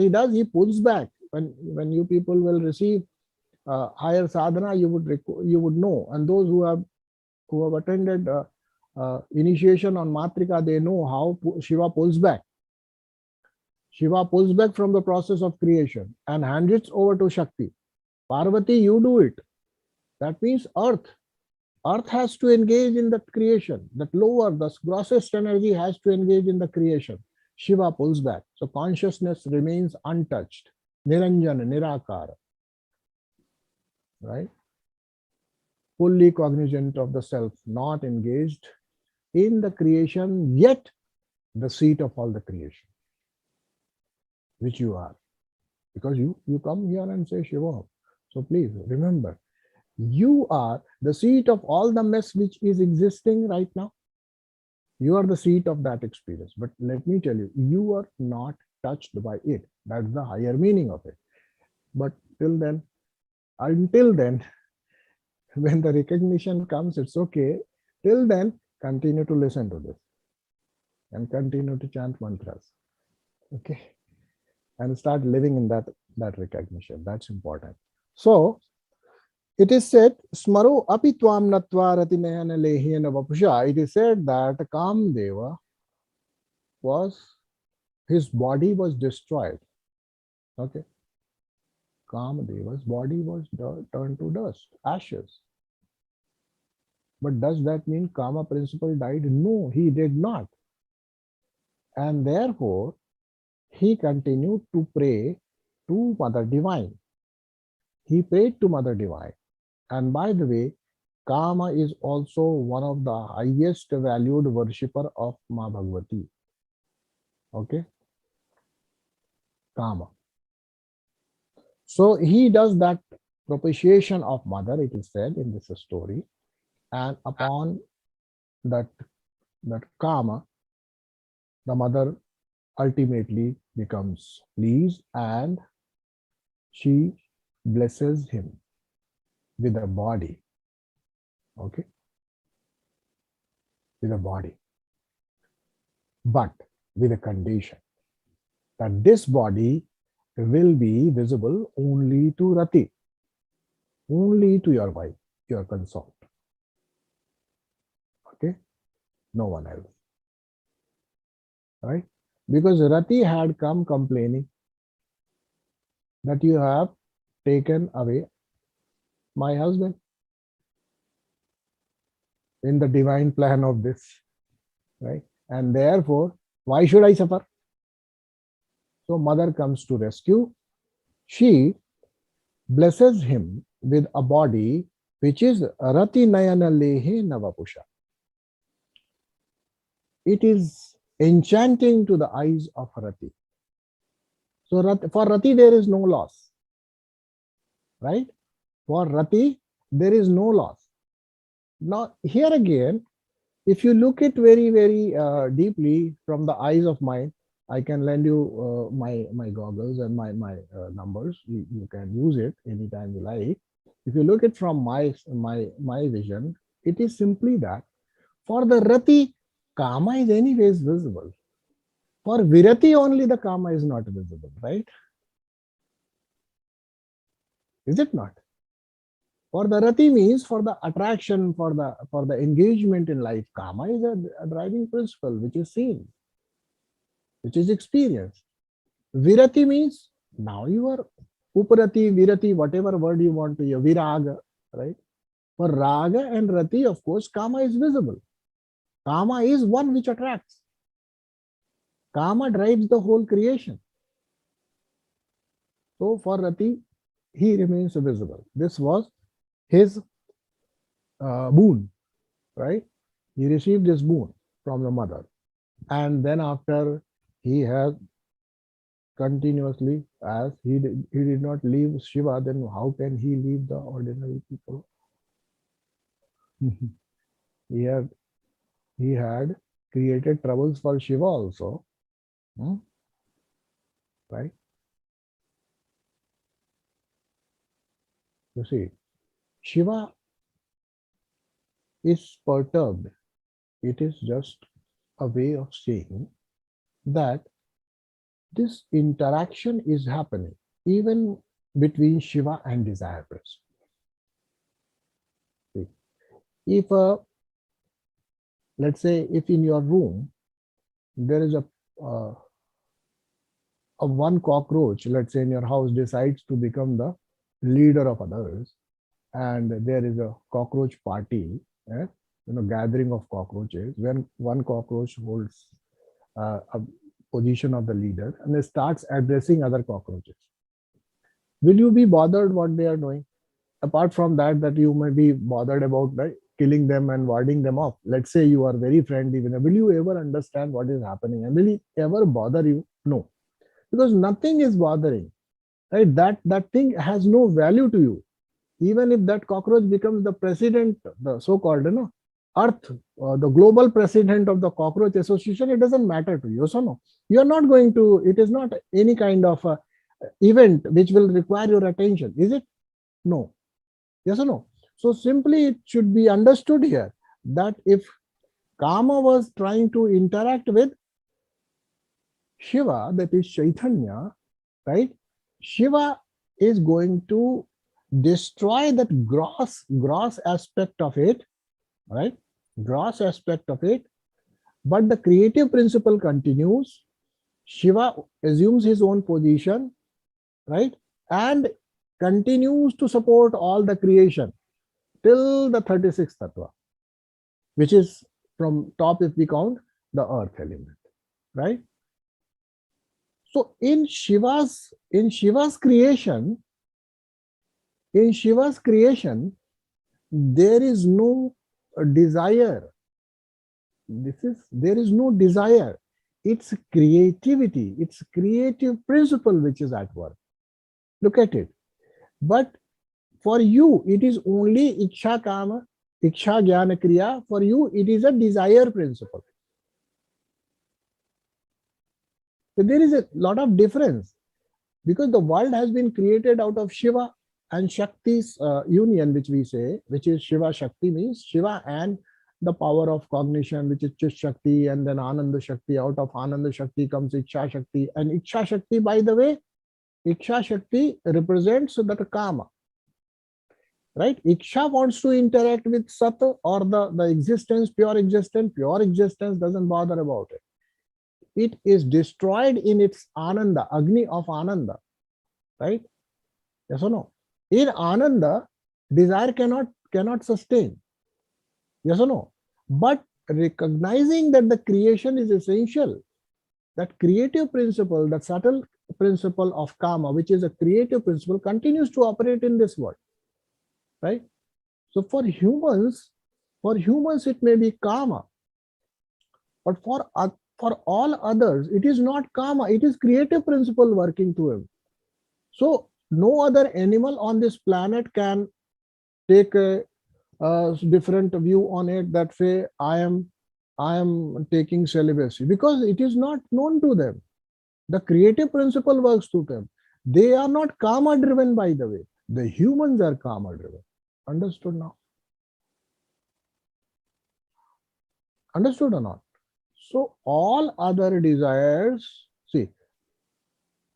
does, he pulls back. When you people will receive higher sadhana, you would know. And those who have attended initiation on Matrika, they know how Shiva pulls back. Shiva pulls back from the process of creation and hands it over to Shakti. Parvati, you do it. That means earth. Earth has to engage in that creation. That lower, the grossest energy has to engage in the creation. Shiva pulls back. So consciousness remains untouched. Niranjana, Nirakara. Right? Fully cognizant of the self, not engaged in the creation, yet the seat of all the creation, which you are. Because you come here and say Shiva. So please remember, you are the seat of all the mess which is existing right now. You are the seat of that experience. But let me tell you, you are not touched by it. That's the higher meaning of it. But until then, when the recognition comes, it's okay. Till then, continue to listen to this and continue to chant mantras. Okay? And start living in that recognition. That's important. So, it is said, Smaro api tvam natva ratinayana lehiyana vapusha. It is said that Kamdeva his body was destroyed. Okay. Kamadeva's body was turned to dust, ashes. But does that mean Kama principle died? No, he did not. And therefore, he continued to pray to Mother Divine. He prayed to Mother Divine. And by the way, Kama is also one of the highest valued worshipper of Ma Bhagavati. Okay? Kama. So he does that propitiation of Mother, it is said in this story. And upon that Kama, the Mother ultimately becomes pleased and she blesses him with a body. Okay? With a body. But with a condition that this body will be visible only to Rati. only to your wife, your consort. Okay? No one else. Right? Because Rati had come complaining that you have taken away my husband in the divine plan of this. Right? And therefore, why should I suffer? So mother comes to rescue. She blesses him with a body which is Rati Nayana Lehe Navapusha. It is enchanting to the eyes of Rati. So for Rati there is no loss. Right? For Rati there is no loss. Now here again, if you look it very, very deeply from the eyes of mind, I can lend you my goggles and my numbers. You can use it anytime you like. If you look it from my vision, it is simply that for the Rati, Kama is anyways visible. For Virati only the Kama is not visible, right? Is it not? For the Rati means for the attraction, for the engagement in life, Kama is a driving principle which is seen, which is experienced. Virati means now you are Uparati, Virati, whatever word you want to use, Viraga, right? For Raga and Rati, of course, Kama is visible. Kama is one which attracts. Kama drives the whole creation. So for Rati, he remains visible. This was his boon, right? He received this boon from the mother. And then after he has continuously, as he did not leave Shiva, then how can he leave the ordinary people? he had created troubles for Shiva also, right? You see, Shiva is perturbed. It is just a way of saying that this interaction is happening even between Shiva and desire person. If let's say if in your room there is a one cockroach, let's say in your house, decides to become the leader of others, and there is a cockroach party, gathering of cockroaches, when one cockroach holds a position of the leader and starts addressing other cockroaches, will you be bothered what they are doing? Apart from that you may be bothered about killing them and warding them off. Let's say you are very friendly with them. Will you ever understand what is happening and will it ever bother you? No, because nothing is bothering, right? That thing has no value to you. Even if that cockroach becomes the president, the so-called earth, the global president of the cockroach association, it doesn't matter to you. So no, you are not going to, it is not any kind of event which will require your attention, is it? No. Yes or no? So simply it should be understood here that if Kama was trying to interact with Shiva, that is Chaitanya, right? Shiva is going to destroy that gross aspect of it, right? Gross aspect of it, but the creative principle continues. Shiva assumes his own position, right? And continues to support all the creation till the 36th tattva, which is from top if we count the earth element, right? So in Shiva's creation, there is no desire. There is no desire. It's creativity, it's creative principle which is at work. Look at it. But for you, it is only Iksha Kama, Iksha Jnana Kriya. For you, it is a desire principle. So there is a lot of difference because the world has been created out of Shiva and Shakti's union, which we say, which is Shiva Shakti, means Shiva and the power of cognition, which is Chit Shakti, and then Ananda Shakti. Out of Ananda Shakti comes Iksha Shakti, and Iksha Shakti, by the way, Iksha Shakti represents that Kama. right? Iksha wants to interact with Sat or the existence, pure existence. Pure existence doesn't bother about it. It is destroyed in its Ananda, Agni of Ananda, right? Yes or no? In Ananda, desire cannot sustain. Yes or no? But recognizing that the creation is essential, that creative principle, that subtle principle of karma, which is a creative principle, continues to operate in this world, right? So for humans it may be karma, but for all others, it is not karma. It is creative principle working through him. So no other animal on this planet can take a different view on it, that say I am taking celibacy, because it is not known to them. The creative principle works through them. They are not karma driven, by the way. The humans are karma driven. Understood now? Understood or not? So all other desires, see,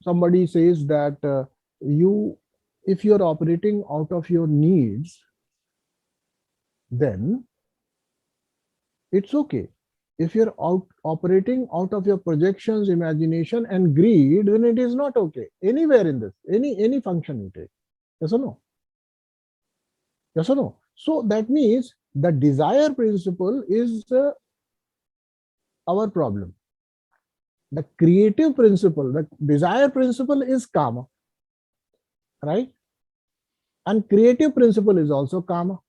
somebody says that if you're operating out of your needs, then it's okay. If you're operating out of your projections, imagination, and greed, then it is not okay. Anywhere in this, any function you take. Yes or no? Yes or no? So that means the desire principle is our problem. The creative principle, the desire principle is karma, right? And creative principle is also karma.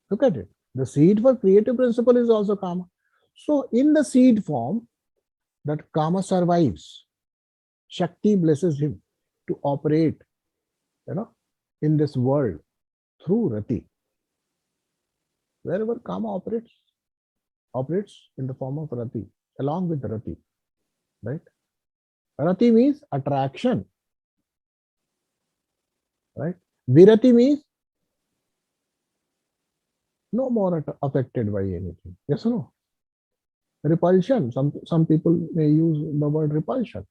Look at it. The seed for creative principle is also karma. So in the seed form, that karma survives. Shakti blesses him to operate, in this world through rati. Wherever karma operates in the form of rati, along with rati, right? Rati means attraction, right? Virati means no more affected by anything. Yes or no? Repulsion. Some people may use the word repulsion.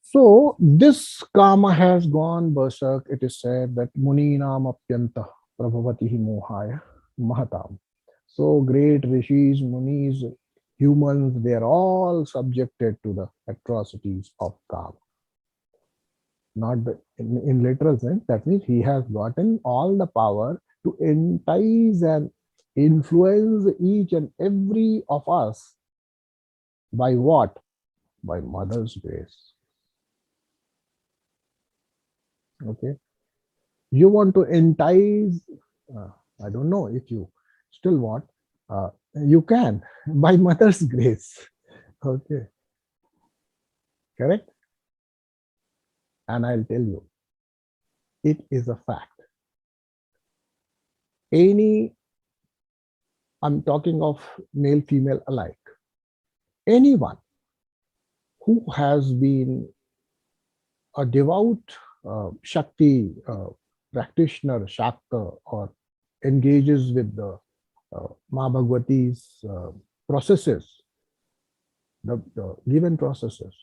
So this karma has gone berserk. It is said that Muninam apyanta prabhavati mohaya mahatam. So great rishis, munis, humans, they are all subjected to the atrocities of karma. Not in literal sense, that means he has gotten all the power to entice and influence each and every of us. By what? By mother's grace. Okay. You want to entice, I don't know if you still want, you can, by mother's grace. Okay. Correct? And I'll tell you, it is a fact. I'm talking of male, female alike. Anyone who has been a devout Shakti practitioner, Shakta, or engages with the Ma Bhagwati's processes, the given processes,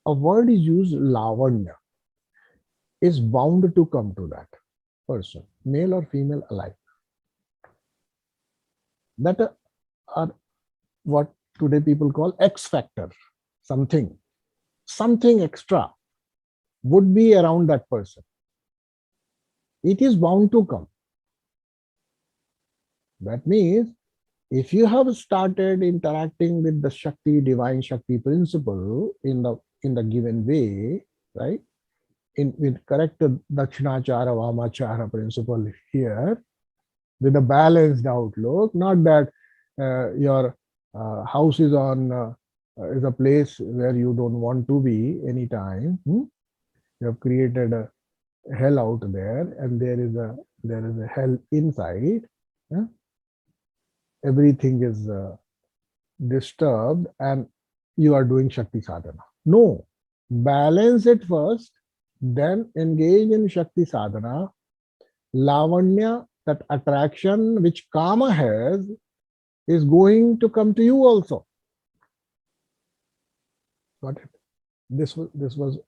a word is used, Lavanya, is bound to come to that person, male or female alike. That are what today people call X factor, something extra would be around that person. It is bound to come. That means if you have started interacting with the Shakti, divine Shakti principle in the given way, right? With correct Dakshinachar, Vamachar principle here, with a balanced outlook, not that your house is is a place where you don't want to be anytime. You have created a hell out there, and there is a hell inside. Yeah? Everything is disturbed, and you are doing Shakti sadhana. No, balance it first, then engage in Shakti sadhana. Lavanya, that attraction which karma has, is going to come to you also. Got it? This was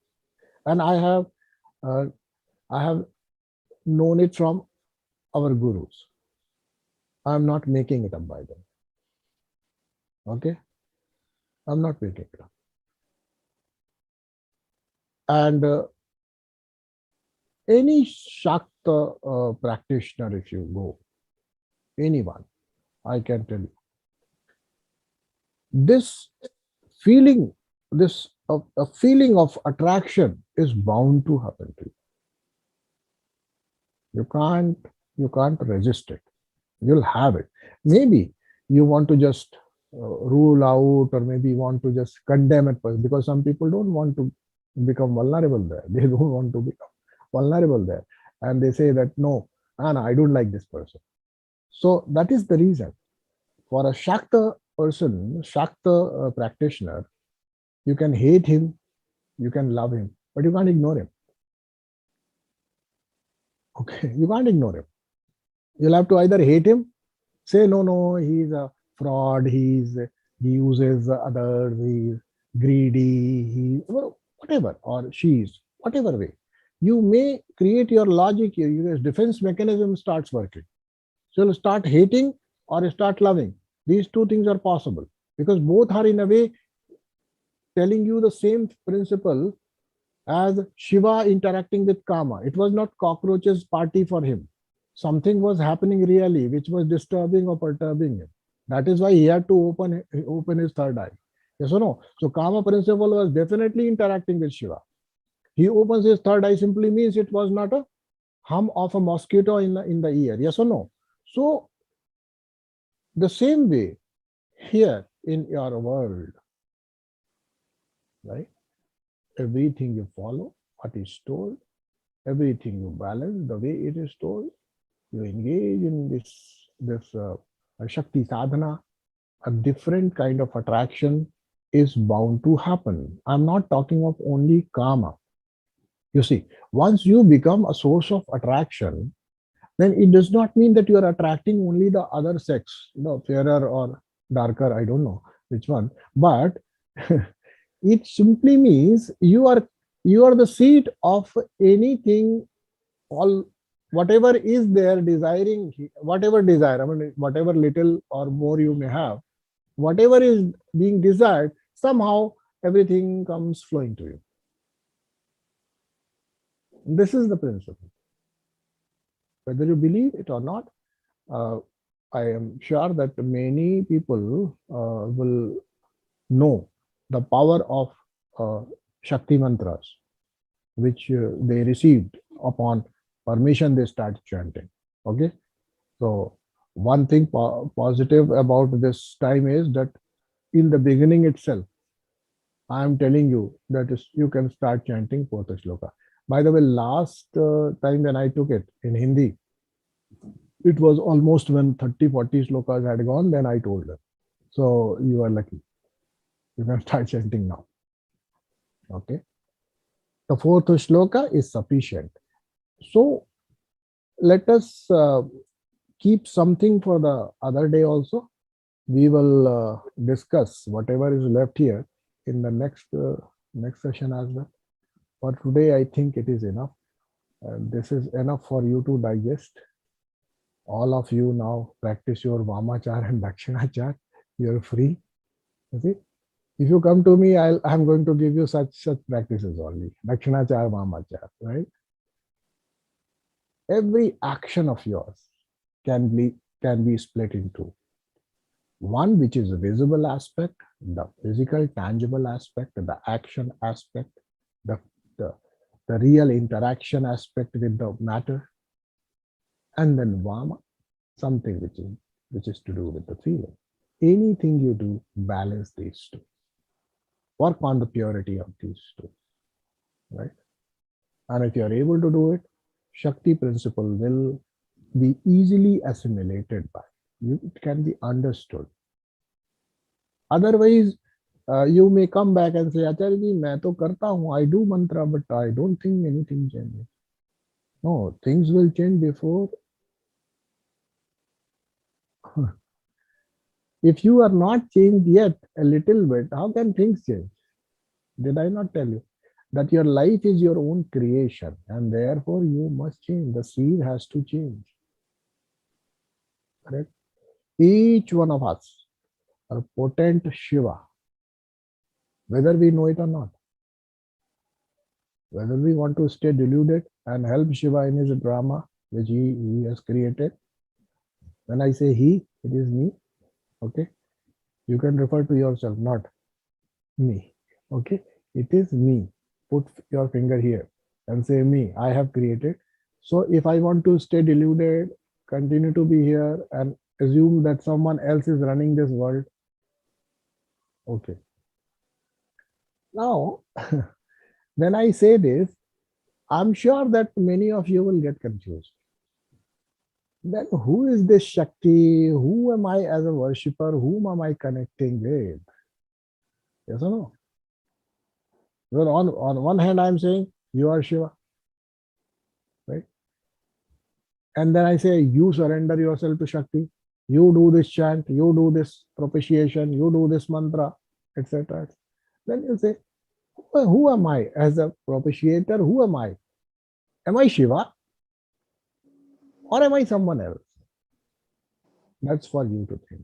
And uh, I have known it from our gurus. I am not making it up by them. Okay, I'm not making it up. And any Shakta practitioner, if you go, anyone, I can tell you, this feeling, this a feeling of attraction is bound to happen to you. You can't resist it. You'll have it. Maybe you want to just rule out, or maybe you want to just condemn it, because some people don't want to become vulnerable there. They don't want to become vulnerable there, and they say that no, Anna, I don't like this person. So that is the reason. For a Shakta person, Shakta practitioner, you can hate him, you can love him, but you can't ignore him. Okay, you can't ignore him. You'll have to either hate him, say no, he's a fraud, he uses others, he's greedy, whatever, or she's whatever way. You may create your logic, your defense mechanism starts working. So you'll start hating or start loving. These two things are possible, because both are in a way telling you the same principle as Shiva interacting with Kama. It was not cockroaches party for him. Something was happening really which was disturbing or perturbing him. That is why he had to open his third eye. Yes or no? So Kama principle was definitely interacting with Shiva. He opens his third eye simply means it was not a hum of a mosquito in the ear. Yes or no? So the same way here in your world, right? Everything you follow, what is told, everything you balance the way it is told, you engage in this Shakti sadhana, a different kind of attraction is bound to happen. I'm not talking of only Kama. You see, once you become a source of attraction, then it does not mean that you are attracting only the other sex, fairer or darker, I don't know which one, but it simply means you are the seat of anything, all whatever is there desiring, whatever desire, I mean, whatever little or more you may have, whatever is being desired, somehow everything comes flowing to you. This is the principle. Whether you believe it or not, I am sure that many people will know the power of Shakti mantras, which they received upon permission they start chanting. Okay, so one thing positive about this time is that in the beginning itself, I am telling you that you can start chanting fourth shloka. By the way, last time when I took it in Hindi, it was almost when 30-40 shlokas had gone, then I told them. So you are lucky. You can start chanting now. Okay. The fourth shloka is sufficient. So let us keep something for the other day also. We will discuss whatever is left here in the next session as well. For today, I think it is enough. This is enough for you to digest. All of you now practice your Vamachar and Dakshinachar. You're free. Okay? If you come to me, I'm going to give you such practices only. Dakshinachar, Vamachar, right? Every action of yours can be split into one, which is a visible aspect, the physical, tangible aspect, the action aspect, the real interaction aspect with the matter, and then Vama, something which is to do with the feeling. Anything you do, balance these two. Work on the purity of these two, right? And if you are able to do it, Shakti principle will be easily assimilated by you. It can be understood. Otherwise, you may come back and say, Acharya ji, main to karta hu, I do mantra, but I don't think anything changes. No, things will change before. If you are not changed yet a little bit, how can things change? Did I not tell you? that your life is your own creation and therefore you must change. The seed has to change. Correct? Each one of us are potent Shiva, whether we know it or not. Whether we want to stay deluded and help Shiva in his drama, which he has created. When I say he, it is me. Okay? You can refer to yourself, not me. Okay? It is me. Put your finger here and say me. I have created. So if I want to stay deluded, continue to be here and assume that someone else is running this world. Okay. Now, when I say this, I'm sure that many of you will get confused. Then who is this Shakti? Who am I as a worshipper? Whom am I connecting with? Yes or no? Well, on one hand, I'm saying you are Shiva, right? And then I say you surrender yourself to Shakti. You do this chant, you do this propitiation, you do this mantra, etc. Then you say, who am I as a propitiator? Who am I? Am I Shiva or am I someone else? That's for you to think.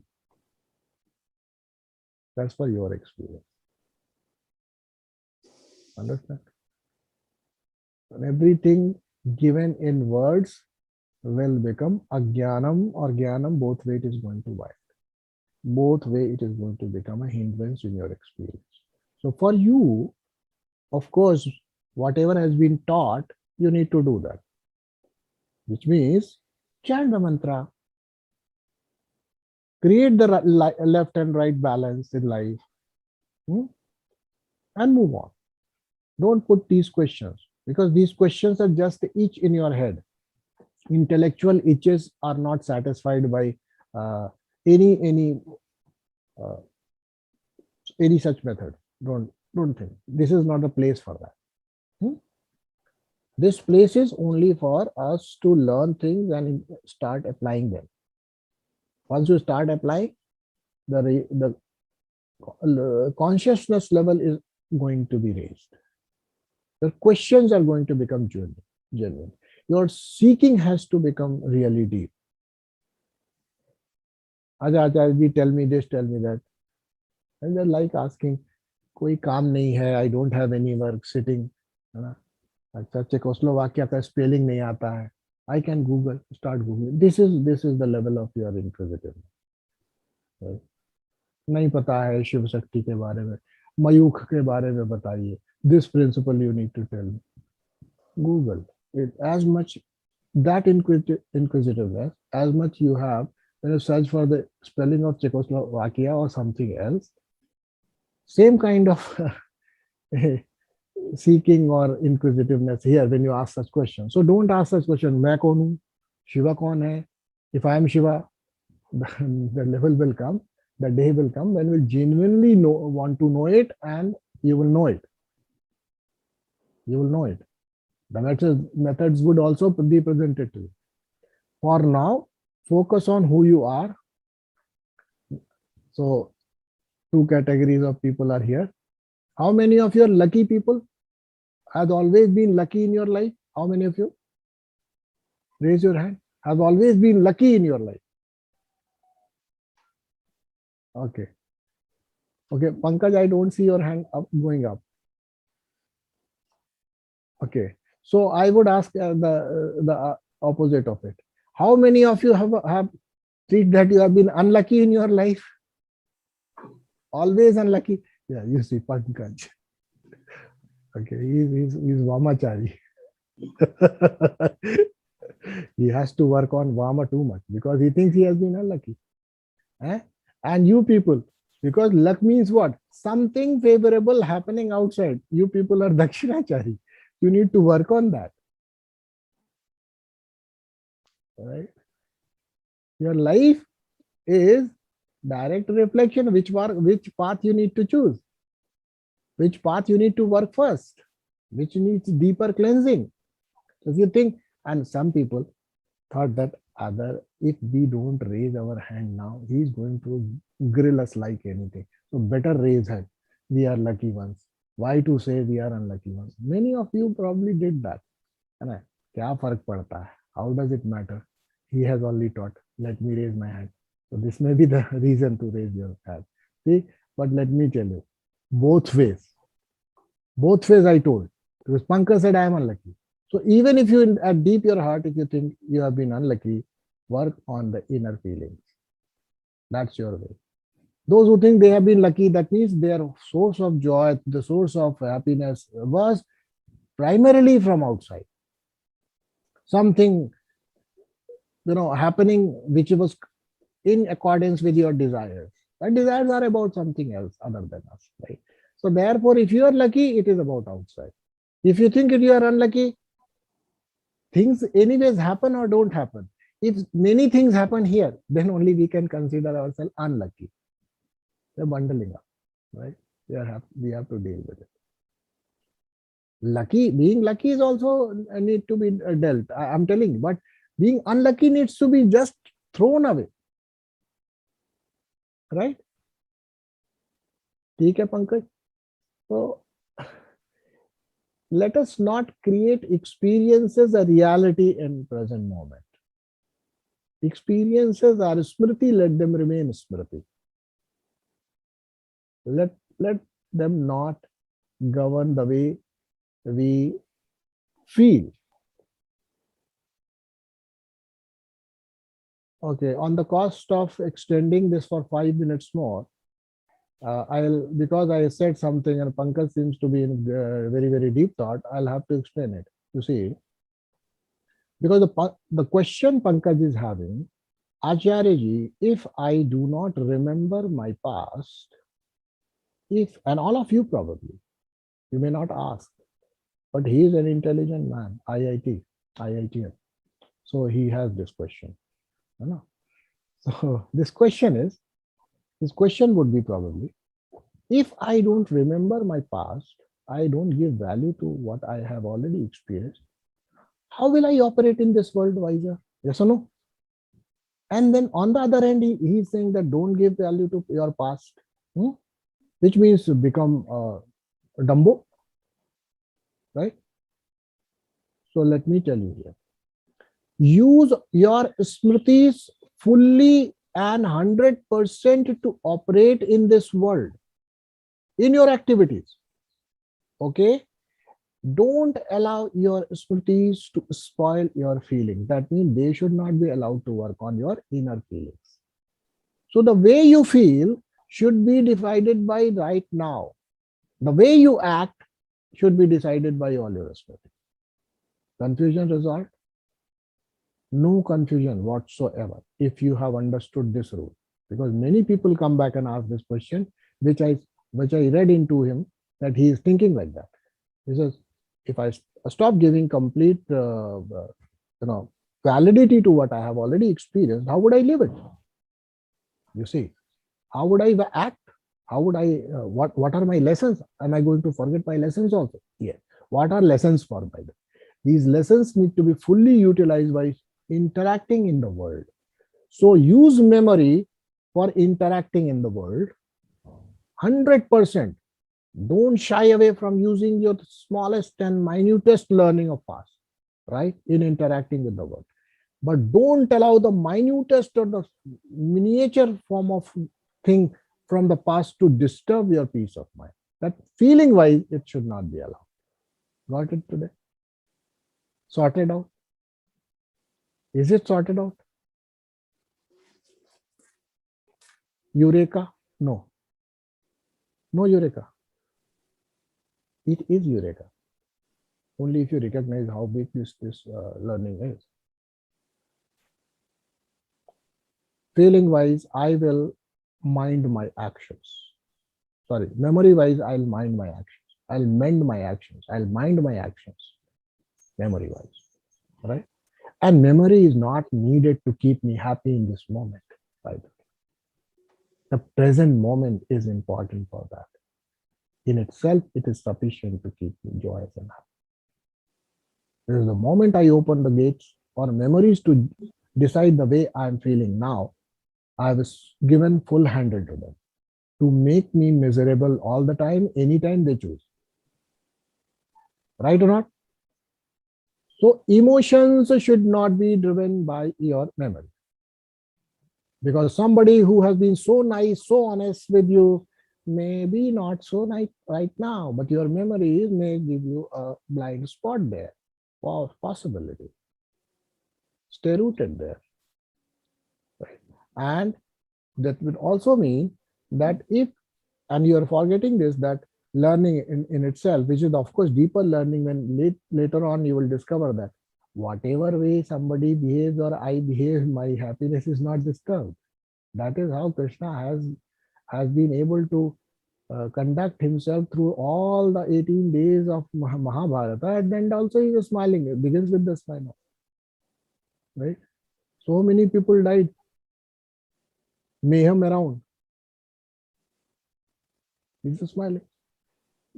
That's for your experience. Understand? And everything given in words will become ajnanam or jnanam. Both way it is going to wipe. Both way it is going to become a hindrance in your experience. So for you, of course, whatever has been taught, you need to do that. Which means chant the mantra. Create the left and right balance in life. And move on. Don't put these questions because these questions are just itch in your head. Intellectual itches are not satisfied by any such method. Don't think. This is not a place for that. This place is only for us to learn things and start applying them. Once you start applying, the consciousness level is going to be raised. The questions are going to become genuine. Your seeking has to become really deep. Acharya, tell me this, tell me that. And they're like asking, koi kaam nahi hai, I don't have any work, sitting. Czechoslovakia ka spelling nahi aata hai. I can Google, start Googling. This is the level of your inquisitiveness. Right? नहीं पता है शिव शक्ति के बारे में, मयूख के बारे में बताइए. This principle you need to tell me. Google it as much. That inquisitiveness, as much you have when you search for the spelling of Czechoslovakia or something else, same kind of seeking or inquisitiveness here when you ask such questions. So don't ask such questions. मैं कौन हूँ? Shiva कौन है? If I am Shiva, the level will come, the day will come when you genuinely want to know it, and you will know it. You will know it. The methods would also be presented to you. For now, focus on who you are. So, two categories of people are here. How many of you are lucky people? Has always been lucky in your life? How many of you? Raise your hand. Have always been lucky in your life? Okay. Okay, Pankaj, I don't see your hand going up. Okay. So I would ask the opposite of it. How many of you have treated that you have been unlucky in your life? Always unlucky. Yeah, you see Pankaj. Okay, he's Vamachar. He has to work on Vama too much because he thinks he has been unlucky. And you people, because luck means what? Something favorable happening outside. You people are Dakshinachari. You need to work on that. Right? Your life is direct reflection. Which path you need to choose? Which path you need to work first? Which needs deeper cleansing? If you think, and some people thought that if we don't raise our hand now, he's going to grill us like anything. So better raise hand. We are lucky ones. Why to say we are unlucky ones? Many of you probably did that. है ना? क्या फर्क पड़ता है? How does it matter? He has only taught. Let me raise my hand. So this may be the reason to raise your hand. See, but let me tell you, both ways. Both ways I told. Because Pankaj said I am unlucky. So even if you, at deep your heart, if you think you have been unlucky, work on the inner feelings. That's your way. Those who think they have been lucky, that means their source of joy, the source of happiness was primarily from outside. Something, happening which was in accordance with your desires. And desires are about something else other than us, right? So therefore, if you are lucky, it is about outside. If you think you are unlucky, things anyways happen or don't happen. If many things happen here, then only we can consider ourselves unlucky. They're bundling up, right? We have to deal with it. Being lucky is also need to be dealt. I'm telling you, but being unlucky needs to be just thrown away, right? ठीक है Pankaj? So let us not create experiences a reality in present moment. Experiences are smriti, let them remain smriti. Let them not govern the way we feel. Okay, on the cost of extending this for 5 minutes more, because I said something and Pankaj seems to be in very, very deep thought, I'll have to explain it. You see, because the question Pankaj is having, Acharya ji, if I do not remember my past, and all of you probably, you may not ask, but he is an intelligent man, IITian. So he has this question. So this question would be probably, if I don't remember my past, I don't give value to what I have already experienced, how will I operate in this world wiser? Yes or no? And then on the other hand, he is saying that don't give value to your past, which means to become Dumbo, right? So let me tell you here. Use your smritis fully and 100% to operate in this world, in your activities. Okay? Don't allow your smritis to spoil your feelings. That means they should not be allowed to work on your inner feelings. So the way you feel should be divided by right now. The way you act should be decided by all your smritis. Confusion resolved? No confusion whatsoever if you have understood this rule. Because many people come back and ask this question, which I read into him, that he is thinking like that. He says, if I stop giving complete validity to what I have already experienced, how would I live it? You see, how would I act? How would I, what are my lessons? Am I going to forget my lessons also? Yes. What are lessons for, by the way? These lessons need to be fully utilized by interacting in the world. So use memory for interacting in the world 100%. Don't shy away from using your smallest and minutest learning of past, right, in interacting with the world. But don't allow the minutest or the miniature form of thing from the past to disturb your peace of mind. That feeling wise, it should not be allowed. Got it today? Sorted out? Is it sorted out? Eureka? No. No Eureka. It is Eureka. Only if you recognize how big this learning is. Feeling wise, I will mind my actions. Sorry, memory wise, I'll mind my actions. I'll mend my actions. I'll mind my actions. Memory wise, right? And memory is not needed to keep me happy in this moment, by the way. The present moment is important for that. In itself, it is sufficient to keep me joyous and happy. There is the moment I open the gates for memories to decide the way I am feeling now, I was given full handle to them to make me miserable all the time, anytime they choose. Right or not? So emotions should not be driven by your memory. Because somebody who has been so nice, so honest with you, may be not so nice right now, but your memories may give you a blind spot there, or possibility. Stay rooted there. Right? And that would also mean that if, and you are forgetting this, that learning in itself, which is of course deeper learning, when later on you will discover that whatever way somebody behaves or I behave, my happiness is not disturbed. That is how Krishna has been able to conduct himself through all the 18 days of Mahabharata, and then also he is smiling. It begins with the smile, right? So many people died, mayhem around. He's smiling.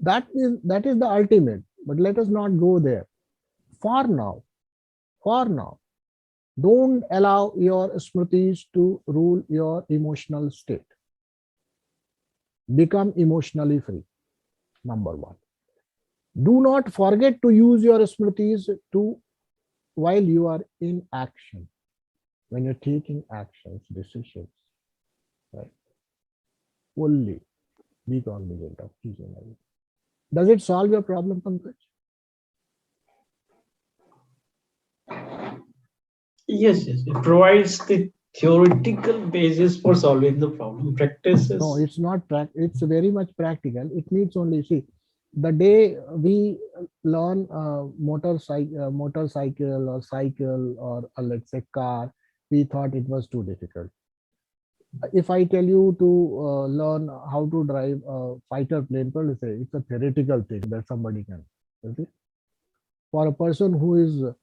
That is the ultimate. But let us not go there. For now, don't allow your smritis to rule your emotional state. Become emotionally free. Number one. Do not forget to use your smritis while you are in action, when you're taking actions, decisions, right? Fully be cognizant of each and everything. Does it solve your problem, Pankaj? Yes, yes. It provides the theoretical basis for solving the problem. Practices. No, it's not. It's very much practical. It needs only, see, the day we learn motorcycle or cycle or let's say car, we thought it was too difficult. If I tell you to learn how to drive a fighter plane, probably say it's a theoretical thing that somebody can. Okay? For a person who is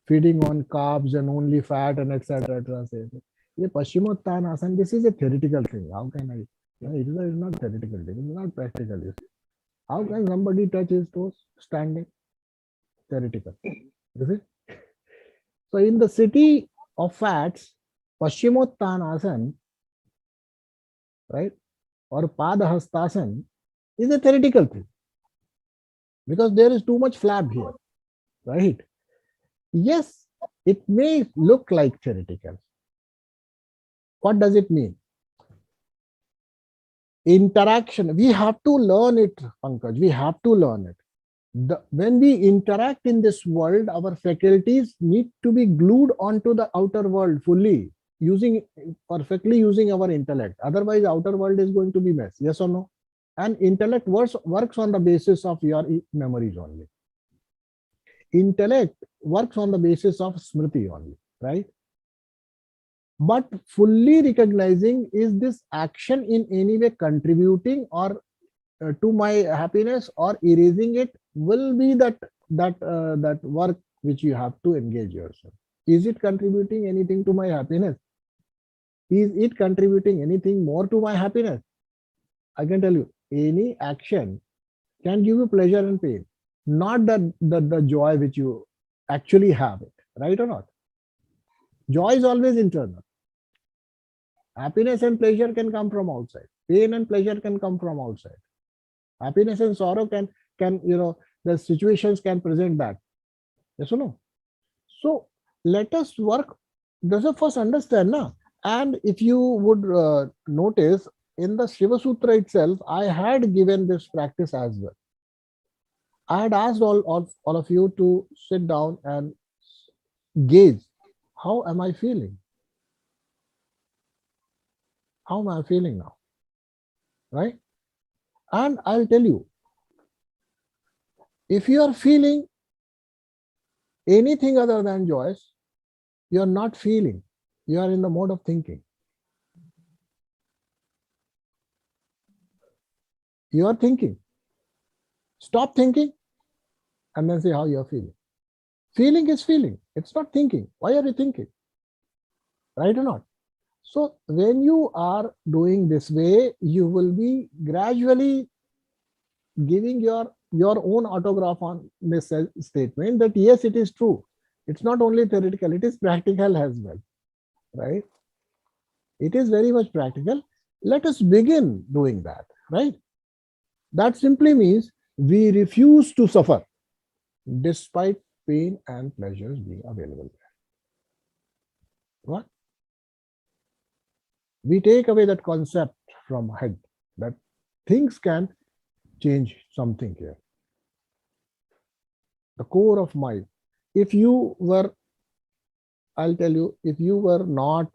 feeding on carbs and only fat and etc. say, Paschimottanasana, this is a theoretical thing. How can I? It is not theoretical thing. It is not practical. You see. How can somebody touch his toes standing? Theoretical. You see? So in the city of fats, Paschimottanasana, right, or Padahastasana is a theoretical thing, because there is too much flab here, right? Yes, it may look like theoretical. What does it mean? Interaction, we have to learn it, Pankaj, we have to learn it. When we interact in this world, our faculties need to be glued onto the outer world fully, perfectly using our intellect. Otherwise, outer world is going to be mess. Yes or no? And intellect works on the basis of your memories only. Intellect works on the basis of smriti only, right? But fully recognizing, is this action in any way contributing or to my happiness or erasing it, will be that work which you have to engage yourself. Is it contributing anything to my happiness? Is it contributing anything more to my happiness? I can tell you, any action can give you pleasure and pain, not the joy which you actually have it, right or not? Joy is always internal. Happiness and pleasure can come from outside. Pain and pleasure can come from outside. Happiness and sorrow can the situations can present that. Yes or no? So let us work. Does it first understand now? And if you would notice, in the Shiva Sutra itself, I had given this practice as well. I had asked all of you to sit down and gaze. How am I feeling? How am I feeling now? Right? And I'll tell you, if you are feeling anything other than joyous, you are not feeling. You are in the mode of thinking. You are thinking. Stop thinking and then say how you are feeling. Feeling is feeling. It's not thinking. Why are you thinking? Right or not? So when you are doing this way, you will be gradually giving your own autograph on this statement that yes, it is true. It's not only theoretical, it is practical as well, right? It is very much practical. Let us begin doing that, right? That simply means we refuse to suffer. despite pain and pleasures being available there. What? We take away that concept from head that things can change something here. The core of mind. If you were, I'll tell you, if you were not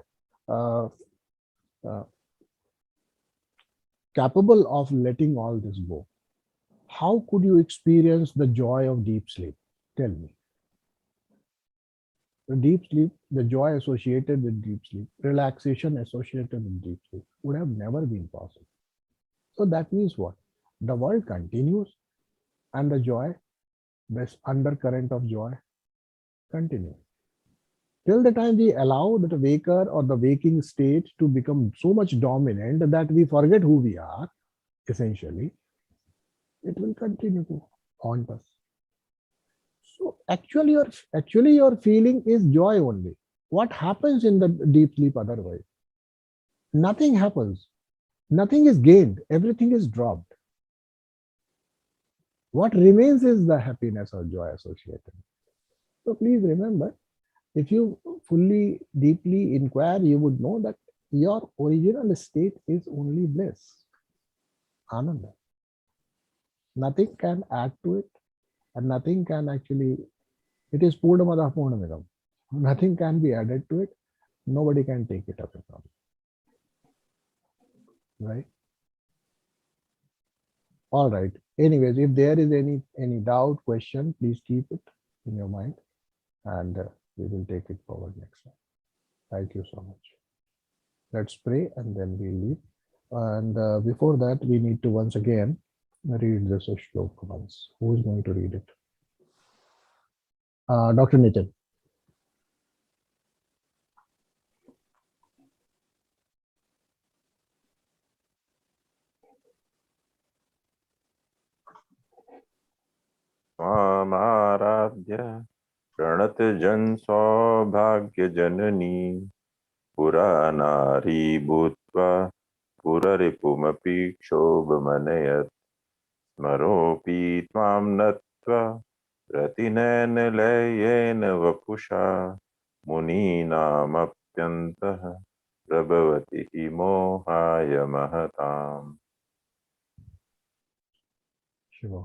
uh, capable of letting all this go, how could you experience the joy of deep sleep? Tell me. The deep sleep, the joy associated with deep sleep, relaxation associated with deep sleep would have never been possible. So that means what? The world continues and the joy, this undercurrent of joy continues. Till the time we allow the waker or the waking state to become so much dominant that we forget who we are, essentially, it will continue to haunt us. So actually your feeling is joy only. What happens in the deep sleep otherwise? Nothing happens. Nothing is gained. Everything is dropped. What remains is the happiness or joy associated. So please remember, if you fully, deeply inquire, you would know that your original state is only bliss, Ananda. Nothing can add to it, and nothing can actually, it is Purnamada Purnamidam. Nothing can be added to it. Nobody can take it away from it. Right? All right. Anyways, if there is any doubt, question, please keep it in your mind, and we will take it forward next time. Thank you so much. Let's pray and then we leave. And before that, we need to once again read this shlok once. Who is going to read it? Dr. Nitin. स्वामाराध्य रणतजन सौभाग्य जननी पुरानारी भूत्वा पुररिपुमपि क्षोभमनयत् स्मरोऽपि त्वां नत्वा रतिनयनलयेन वपुषा मुनीनामप्यन्तः प्रभवति हि मोहाय महताम्. Shiva.